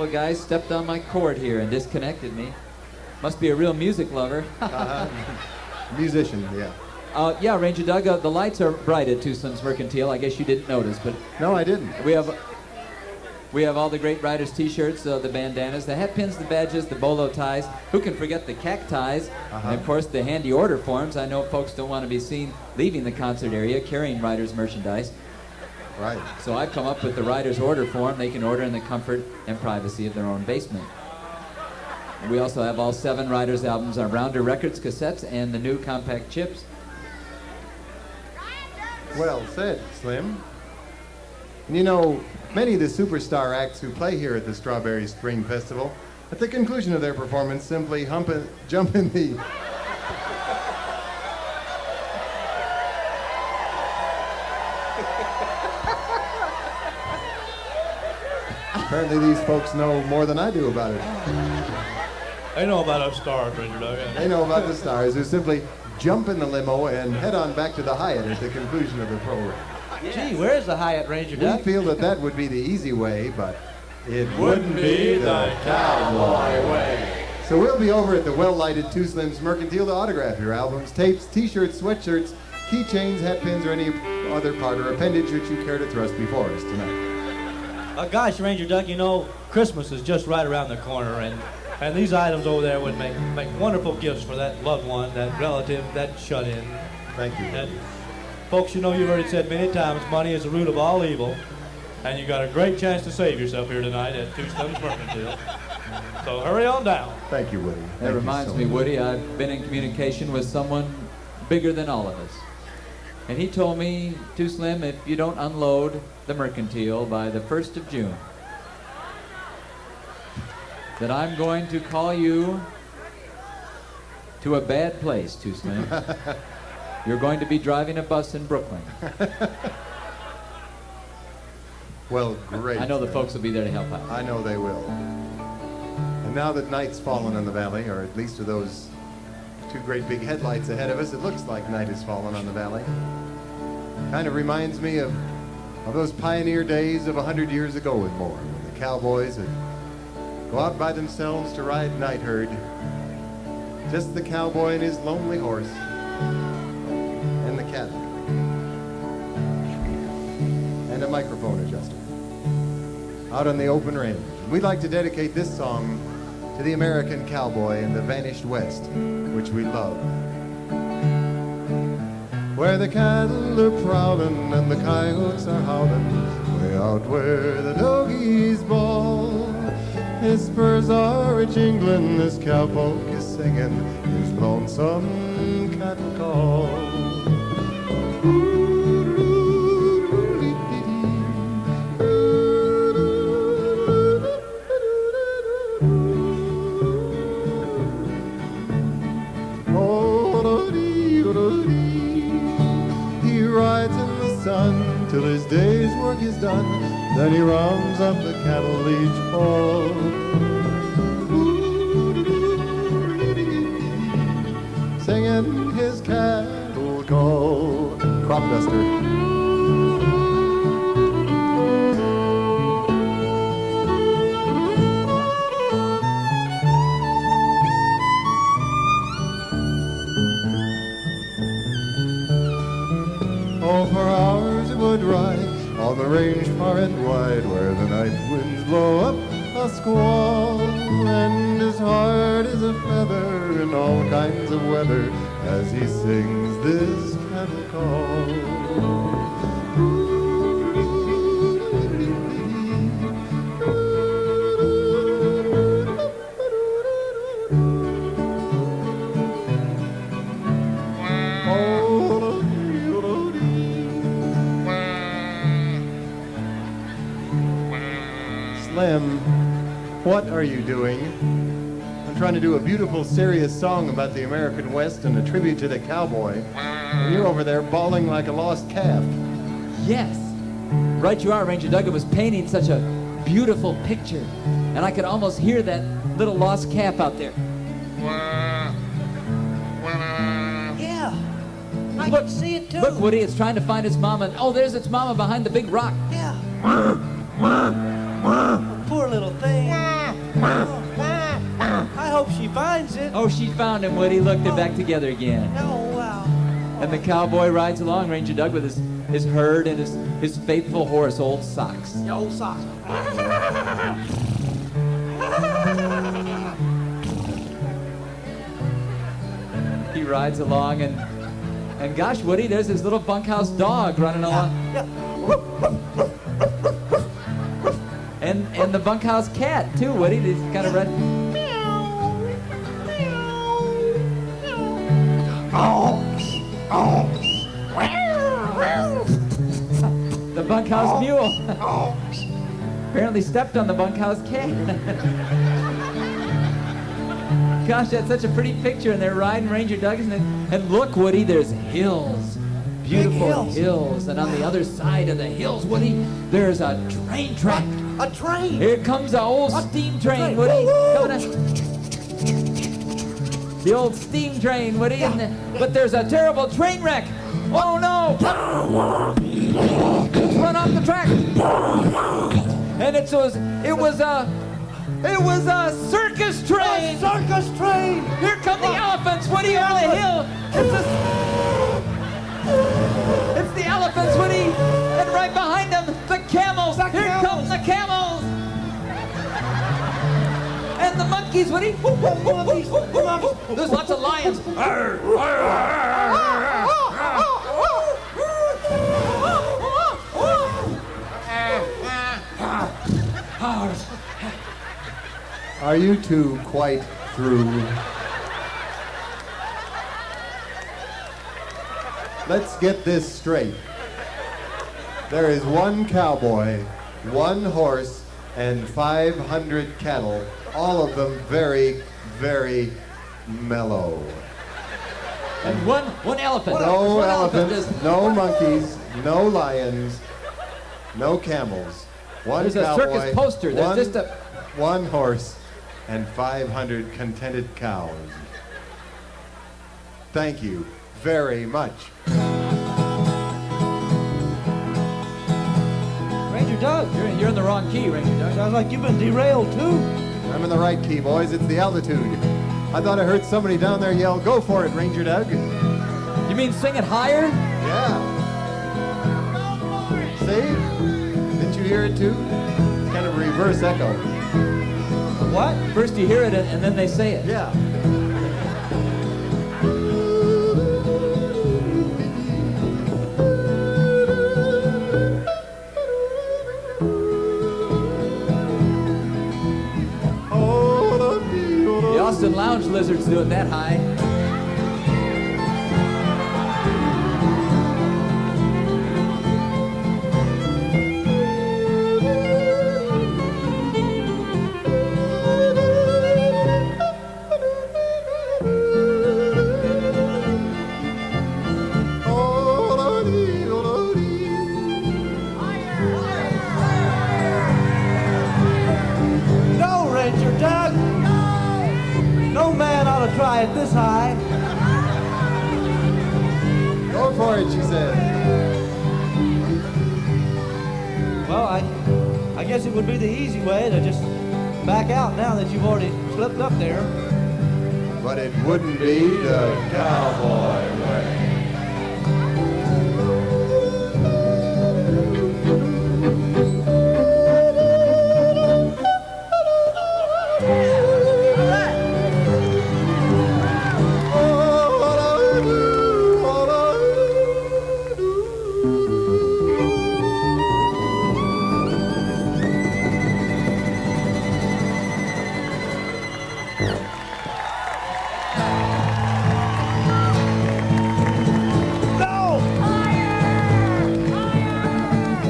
guys stepped on my cord here and disconnected me. Must be a real music lover. Musician, yeah. Yeah, Ranger Doug, the lights are bright at Two Slim's Mercantile. I guess you didn't notice, but No, I didn't. we have all the great Riders t-shirts, the bandanas, the hat pins, the badges, the bolo ties. Who can forget the cacti? And of course, the handy order forms. I know folks don't want to be seen leaving the concert area carrying Riders merchandise. Right. So I've come up with the Riders order form. They can order in the comfort and privacy of their own basement. We also have all 7 Riders albums on Rounder Records cassettes and the new compact chips. Well said, Slim. And you know, many of the superstar acts who play here at the Strawberry Spring Festival, at the conclusion of their performance, simply jump in the... Apparently these folks know more than I do about it. They know about us stars, Ranger Doug. They know about the stars who simply jump in the limo and head on back to the Hyatt at the conclusion of the program. Gee, where's the Hyatt, Ranger We Doug? feel that that would be the easy way, but it Wouldn't be the cowboy way. So we'll be over at the well-lighted Two Slims Mercantile to autograph your albums, tapes, t-shirts, sweatshirts, keychains, hat pins, or any other part or appendage which you care to thrust before us tonight. Gosh, Ranger Doug, you know, Christmas is just right around the corner, and these items over there would make wonderful gifts for that loved one, that relative, that shut-in. Thank you. And folks, you know, you've already said many times, money is the root of all evil, and you got a great chance to save yourself here tonight at Two Slims Mercantile. So hurry on down. Thank you, Woody. That Thank you reminds so me, much. Woody, I've been in communication with someone bigger than all of us. And he told me, Too Slim, if you don't unload the Mercantile by the 1st of June, that I'm going to call you to a bad place, Too Slim. You're going to be driving a bus in Brooklyn. Well, great. I know the folks will be there to help out. I know they will. And now that night's fallen on the valley, or at least to those two great big headlights ahead of us, it looks like night has fallen on the valley. Kind of reminds me of those pioneer days of 100 years ago and more, when the cowboys would go out by themselves to ride night herd. Just the cowboy and his lonely horse, and the cattle, and a microphone adjuster, out on the open range. We'd like to dedicate this song to the American cowboy in the vanished West, which we love. Where the cattle are prowling and the coyotes are howling, way out where the doggies bawl. His spurs are a-jingling, this cowpoke is singing his lonesome cattle call. He rides in the sun till his day's work is done, then he rounds up the cattle each fall. Singing his cattle call. Crop duster. Oh, for hours it would ride on the range far and wide, where the night winds blow up a squall, and his heart is a feather in all kinds of weather as he sings this cattle call. Slim, what are you doing? I'm trying to do a beautiful, serious song about the American West and a tribute to the cowboy, and you're over there bawling like a lost calf. Yes. Right you are, Ranger Doug. It was painting such a beautiful picture. And I could almost hear that little lost calf out there. Yeah, I can see it too. Look, Woody, it's trying to find its mama. Oh, there's its mama behind the big rock. Yeah. Poor little thing. I hope she finds it. Oh, she found him, Woody. Look, they're back together again. Oh, wow. And the cowboy rides along, Ranger Doug, with his herd and his faithful horse, Old Socks. Yeah, old socks. He rides along, and gosh, Woody, there's his little bunkhouse dog running along. Yeah. And the bunkhouse cat, too, Woody. He's kind of red. The bunkhouse mule. Apparently stepped on the bunkhouse cat. Gosh, that's such a pretty picture, and they're riding Ranger Doug, and look, Woody, there's hills. Beautiful hills. And on the other side of the hills, Woody, there's a train track. A train. Here comes the old steam train, Woody. Coming in. The old steam train, Woody. Yeah. But there's a terrible train wreck. Oh no! It's run off the track. And it was a circus train. A circus train. Here come the elephants, Woody, on the hill. It's the elephants, Woody, and right behind them, the camels. Here come the camels. And the monkeys, Woody. There's lots of lions. Are you two quite through? Let's get this straight. There is one cowboy, one horse, and 500 cattle, all of them very, very mellow. And one elephant. No One elephants, just- no monkeys, no lions, no camels. One There's a cowboy, circus poster. There's just a... one horse, and 500 contented cows. Thank you very much. Ranger Doug, You're in the wrong key, Ranger Doug. sounds like you've been derailed too. I'm in the right key, boys. It's the altitude. I thought I heard somebody down there yell, "Go for it, Ranger Doug." You mean sing it higher? Yeah. See? Didn't you hear it too? It's kind of a reverse echo. What? First you hear it and then they say it. Yeah. The Austin Lounge Lizards do it that high. No, Ranger Doug. No man ought to try it this high. Go for it, she said. Well, I guess it would be the easy way to just back out now that you've already slipped up there. But it wouldn't be the cowboy way.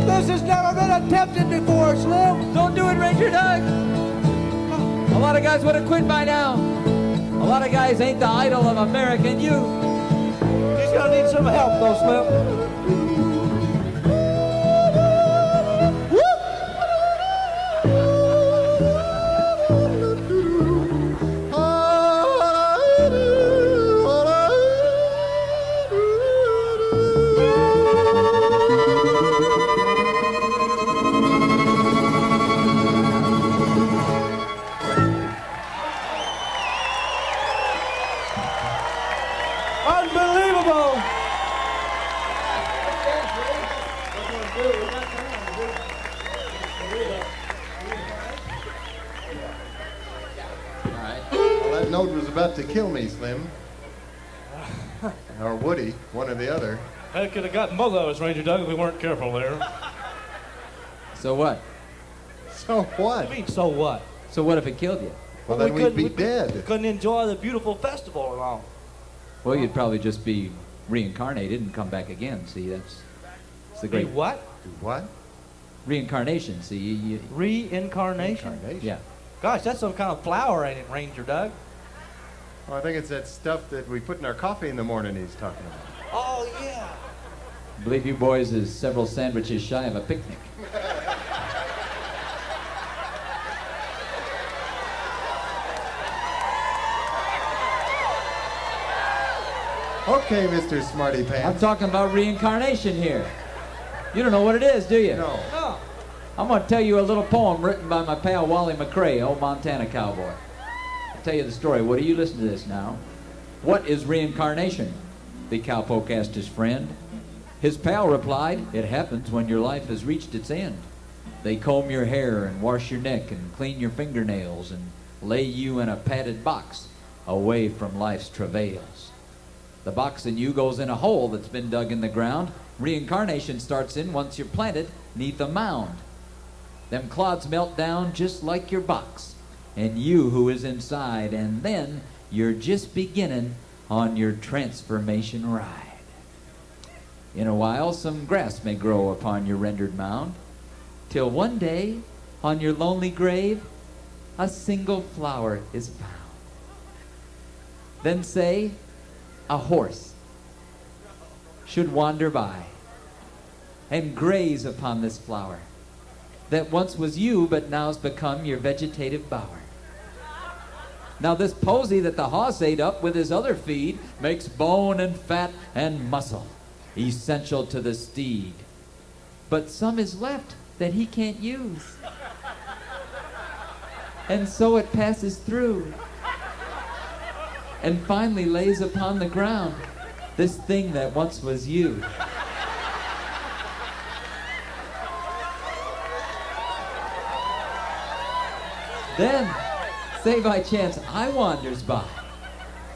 This has never been attempted before, Slim. Don't do it, Ranger Doug. A lot of guys would have quit by now. A lot of guys ain't the idol of American youth. He's gonna need some help, though, Slim. Unbelievable! Well, that note was about to kill me, Slim. Or Woody, one or the other. That could have gotten both of us, Ranger Doug, if we weren't careful there. So what? So what? I mean, so what? So what if it killed you? Well, then we'd be dead. We couldn't enjoy the beautiful festival along. Well, you'd probably just be reincarnated and come back again. See, that's the great What? Do what? reincarnation. See, you Reincarnation? Reincarnation? yeah. Gosh, that's some kind of flower, ain't it, Ranger Doug? Oh, I think it's that stuff that we put in our coffee in the morning he's talking about. Oh, yeah. I believe you boys is several sandwiches shy of a picnic. Okay, Mr. Smarty I'm Pants. talking about reincarnation here. You don't know what it is, do you? No. Oh, I'm going to tell you a little poem written by my pal Wally McRae, old Montana cowboy. I'll tell you the story. What do you listen to this now? What is reincarnation? The cowpoke asked his friend. His pal replied, it happens when your life has reached its end. They comb your hair and wash your neck and clean your fingernails and lay you in a padded box away from life's travails. The box in you goes in a hole that's been dug in the ground. Reincarnation starts in once you're planted neath a mound. Them clods melt down just like your box and you who is inside, and then you're just beginning on your transformation ride. In a while, some grass may grow upon your rendered mound, till one day, on your lonely grave, a single flower is found. Then say, a horse should wander by and graze upon this flower that once was you, but now's become your vegetative bower. Now this posy that the hoss ate up with his other feed makes bone and fat and muscle essential to the steed. But some is left that he can't use. And so it passes through and finally lays upon the ground this thing that once was you. Then, say by chance I wanders by,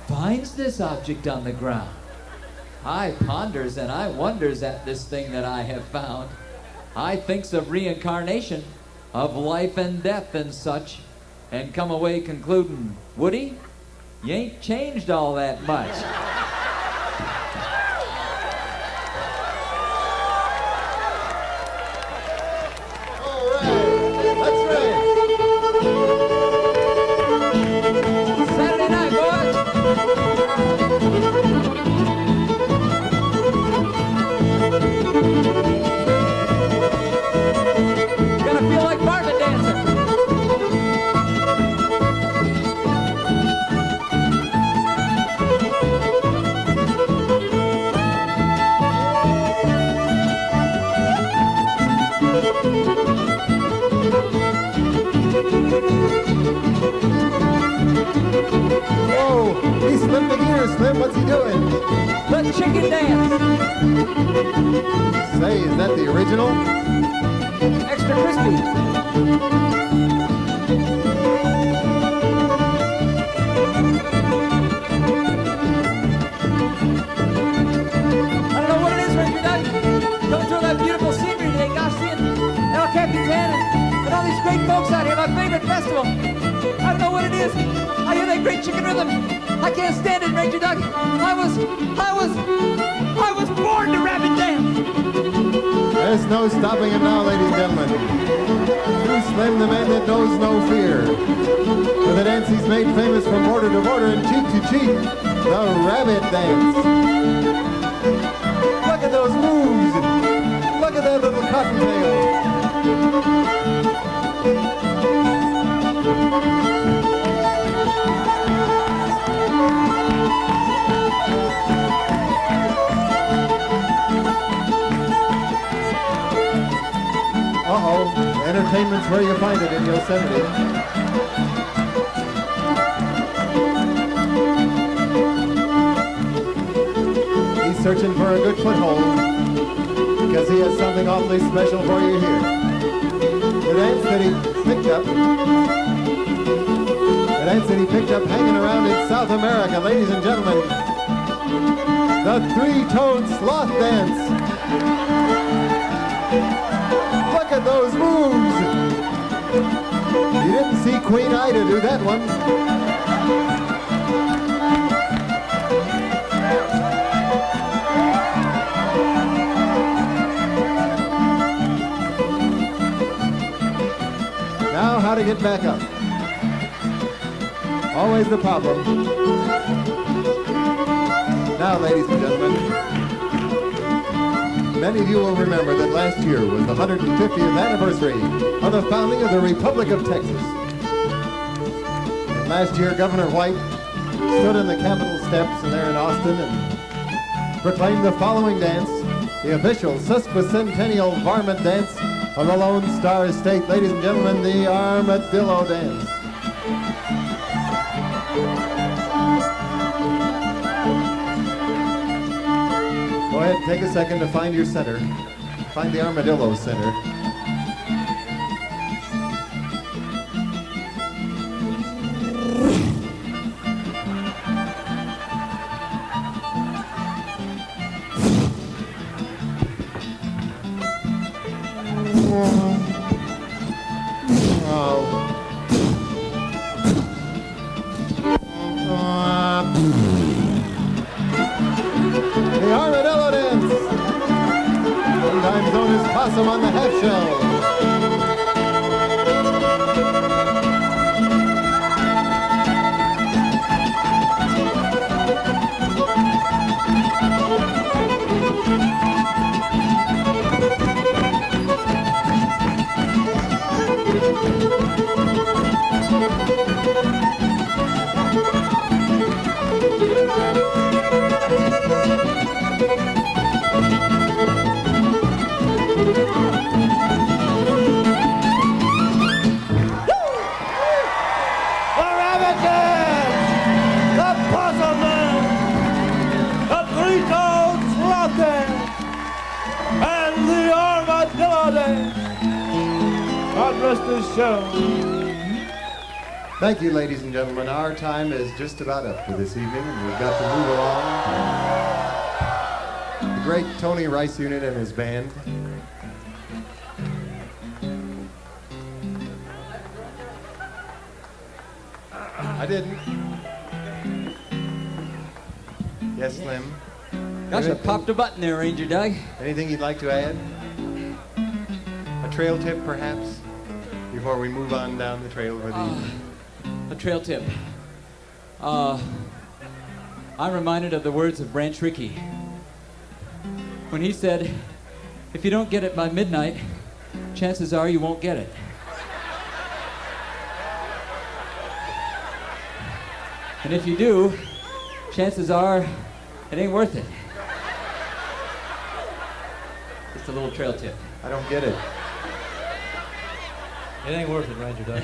finds this object on the ground. I ponders and I wonders at this thing that I have found. I thinks of reincarnation, of life and death and such, and come away concluding, Woody, you ain't changed all that much. All right, that's right. Saturday night, boys! Gonna feel like Varmit Dancing. Whoa, he slipped the gear, Slim. What's he doing? The chicken dance. Say, is that the original? Extra crispy. I don't know what it is, Ranger Doug. Going through that beautiful scenery today. Gosh, seeing El Capitan and all these great folks out here. My favorite festival. I don't know what it is. I hear that great chicken rhythm. I can't stand it, Ranger Doug. I was born to rabbit dance. There's no stopping him now, ladies and gentlemen. Too Slim, the man that knows no fear. With a dance he's made famous from border to border and cheek to cheek, the rabbit dance. Look at those moves. Look at that little cottontail. Uh-oh, entertainment's where you find it in Yosemite. He's searching for a good foothold because he has something awfully special for you here. The dance that he picked up hanging around in South America, ladies and gentlemen, the three-toed sloth dance. Look at those moves! You didn't see Queen Ida do that one. Now, how to get back up. Always the problem. Now, ladies and gentlemen, many of you will remember that last year was the 150th anniversary of the founding of the Republic of Texas. And last year, Governor White stood on the Capitol steps and there in Austin and proclaim the following dance the official sesquicentennial Varmit Dance of the Lone Star State. Ladies and gentlemen, the Armadillo Dance. Go ahead, take a second to find your center. Find the Armadillo center. The Armadillo Dance, sometimes known as Possum on the Half Shell. Thank you, ladies and gentlemen. Our time is just about up for this evening, and we've got to move along. The great Tony Rice Unit and his band. I didn't. Yes, Slim. Gosh, I popped a button there, Ranger Doug. Anything you'd like to add? A trail tip, perhaps, before we move on down the trail for the evening? A trail tip. I'm reminded of the words of Branch Rickey when he said, if you don't get it by midnight, chances are you won't get it. And if you do, chances are it ain't worth it. Just a little trail tip. I don't get it. It ain't worth it, Ranger Doug.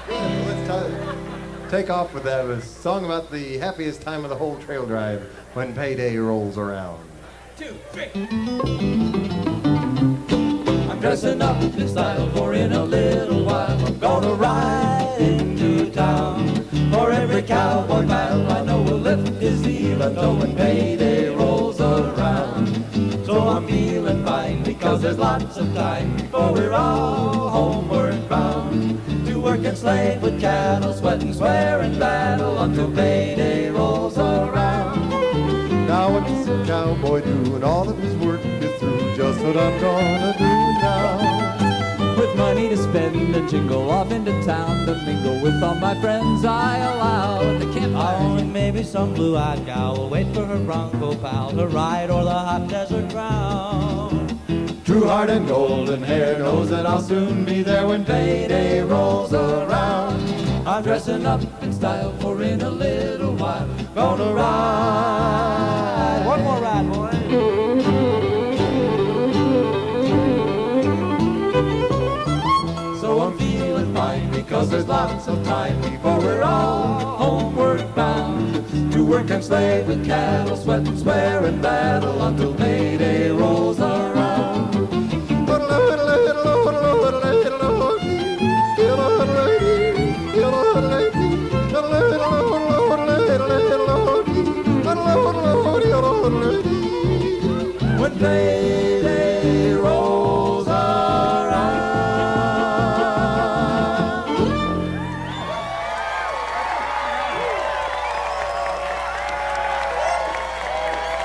Let's take off with that. A song about the happiest time of the whole trail drive when payday rolls around. 2, 3. I'm dressing up in style, for in a little while I'm gonna ride into town. For every cowboy pal I know will lift his heel and know when payday rolls around. So I'm feeling fine because there's lots of time before we're all homeward bound. To work and slave with cattle, sweat and swear and battle until payday rolls around. Now what's a cowboy doing? All of his work is through. Just what I'm gonna do now. With money to spend and jingle off into town to mingle with all my friends I allow at the campfire. Oh, and maybe some blue-eyed gal will wait for her bronco pal to ride o'er the hot desert ground. True heart and golden hair knows that I'll soon be there when payday rolls around. I'm dressing up in style, for in a little while gonna ride. One more ride, boy. So I'm feeling fine because there's lots of time before we're all homeward bound. To work and slave with cattle, sweat and swear and battle until payday rolls around. When payday rolls around.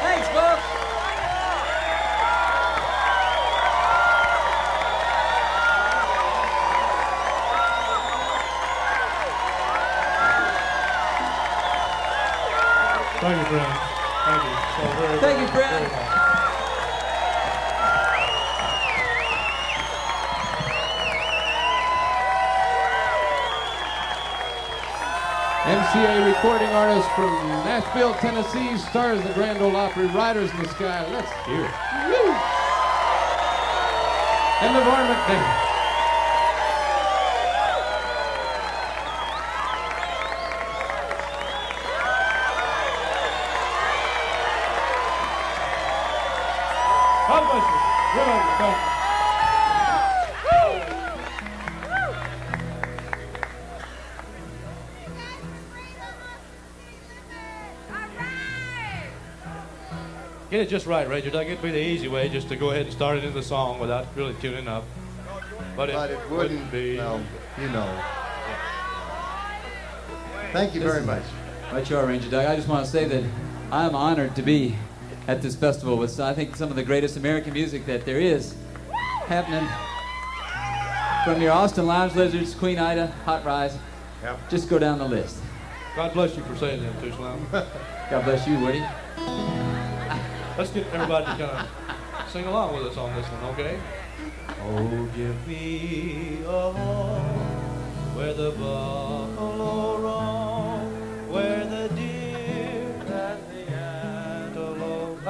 Thanks, folks. Thank you, friend. Thank you. So very, Thank you, very, friend. very much. MCA recording artist from Nashville, Tennessee, stars the Grand Ole Opry, Riders in the Sky. Let's hear it. Woo! And the Varmit Dancing. God bless you. We love you. Thank you. Get it just right, Ranger Doug. It'd be the easy way just to go ahead and start it into the song without really tuning up. But it wouldn't be. Well, you know. Thank you very much. Right, you are, Ranger Doug. I just want to say that I'm honored to be at this festival with, I think, some of the greatest American music that there is happening. From your Austin Lounge Lizards, Queen Ida, Hot Rise. Yep. Just go down the list. God bless you for saying that, too, Slam. God bless you, Woody. Let's get everybody to kind of sing along with us on this one, okay? Oh, give me a home where the buffalo roam, where the deer and the antelope.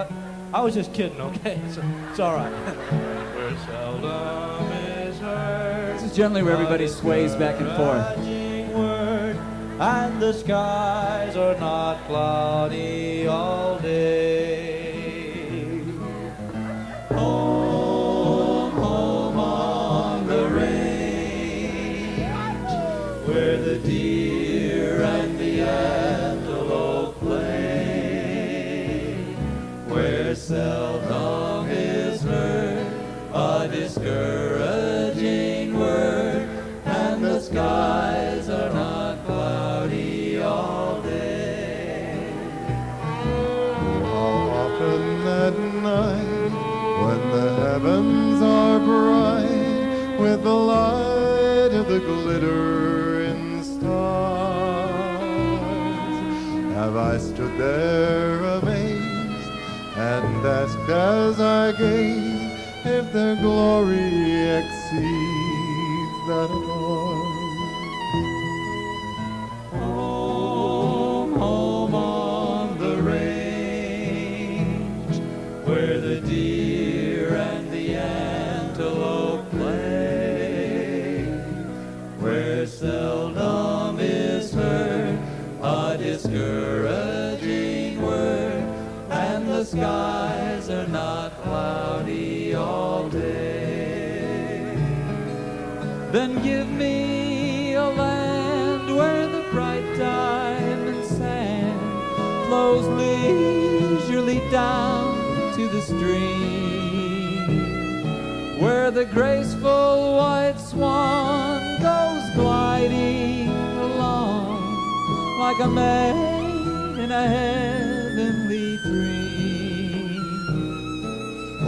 I was just kidding, okay? It's all right. Where seldom is heard. This is generally where everybody sways back and forth. Word, and the skies are not cloudy all day. Home, home on the range, where the deer and the antelope play, where seldom is heard a discouraging word, and the skies are not cloudy all day. How often at night, when the heavens are bright with the light of the glittering stars, have I stood there amazed and asked as I gazed if their glory exceeds that of ours. Home, home on the range, where the deer and the antelope play, where seldom is heard a discouraging word, and the skies are not cloudy all day. Then give me a land where the bright diamond sand flows leisurely down to the stream, where the graceful white swan goes gliding along like a maid in a heavenly dream.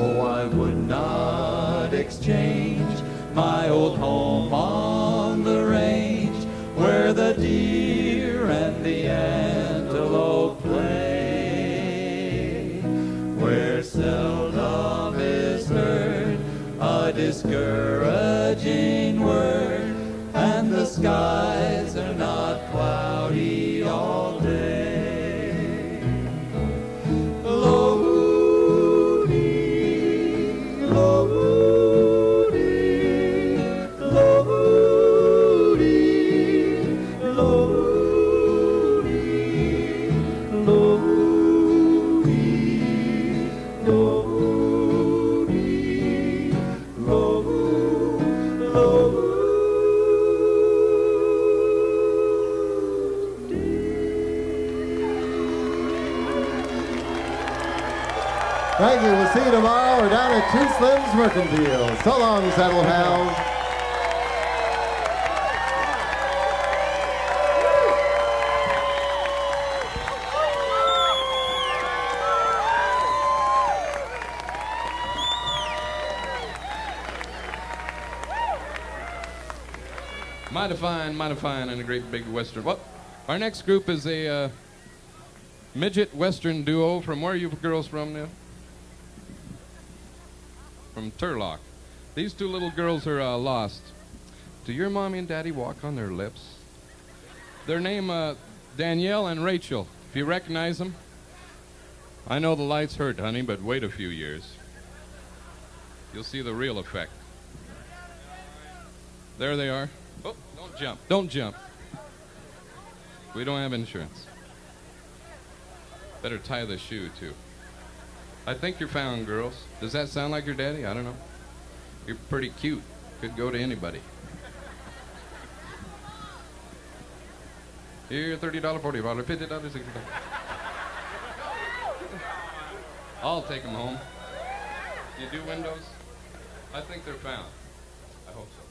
Oh, I would not exchange my old home on the range, where the deer and the antelope play, where seldom is heard a discouraging word, and the skies are not cloudy all day. Thank you. We'll see you tomorrow. We're down at Two Slims Mercantile. So long, Saddle Pals. Mighty fine, and a great big Western. Well, our next group is a midget Western duo. From where are you girls from now? From Turlock. These two little girls are lost. Do your mommy and daddy walk on their lips? Their name, Danielle and Rachel. If you recognize them, I know the lights hurt, honey, but wait a few years. You'll see the real effect. There they are. Oh, don't jump. Don't jump. We don't have insurance. Better tie the shoe, too. I think you're found, girls. Does that sound like your daddy? I don't know. You're pretty cute. Could go to anybody. Here, $30, $40, $50, $60. I'll take them home. You do windows? I think they're found. I hope so.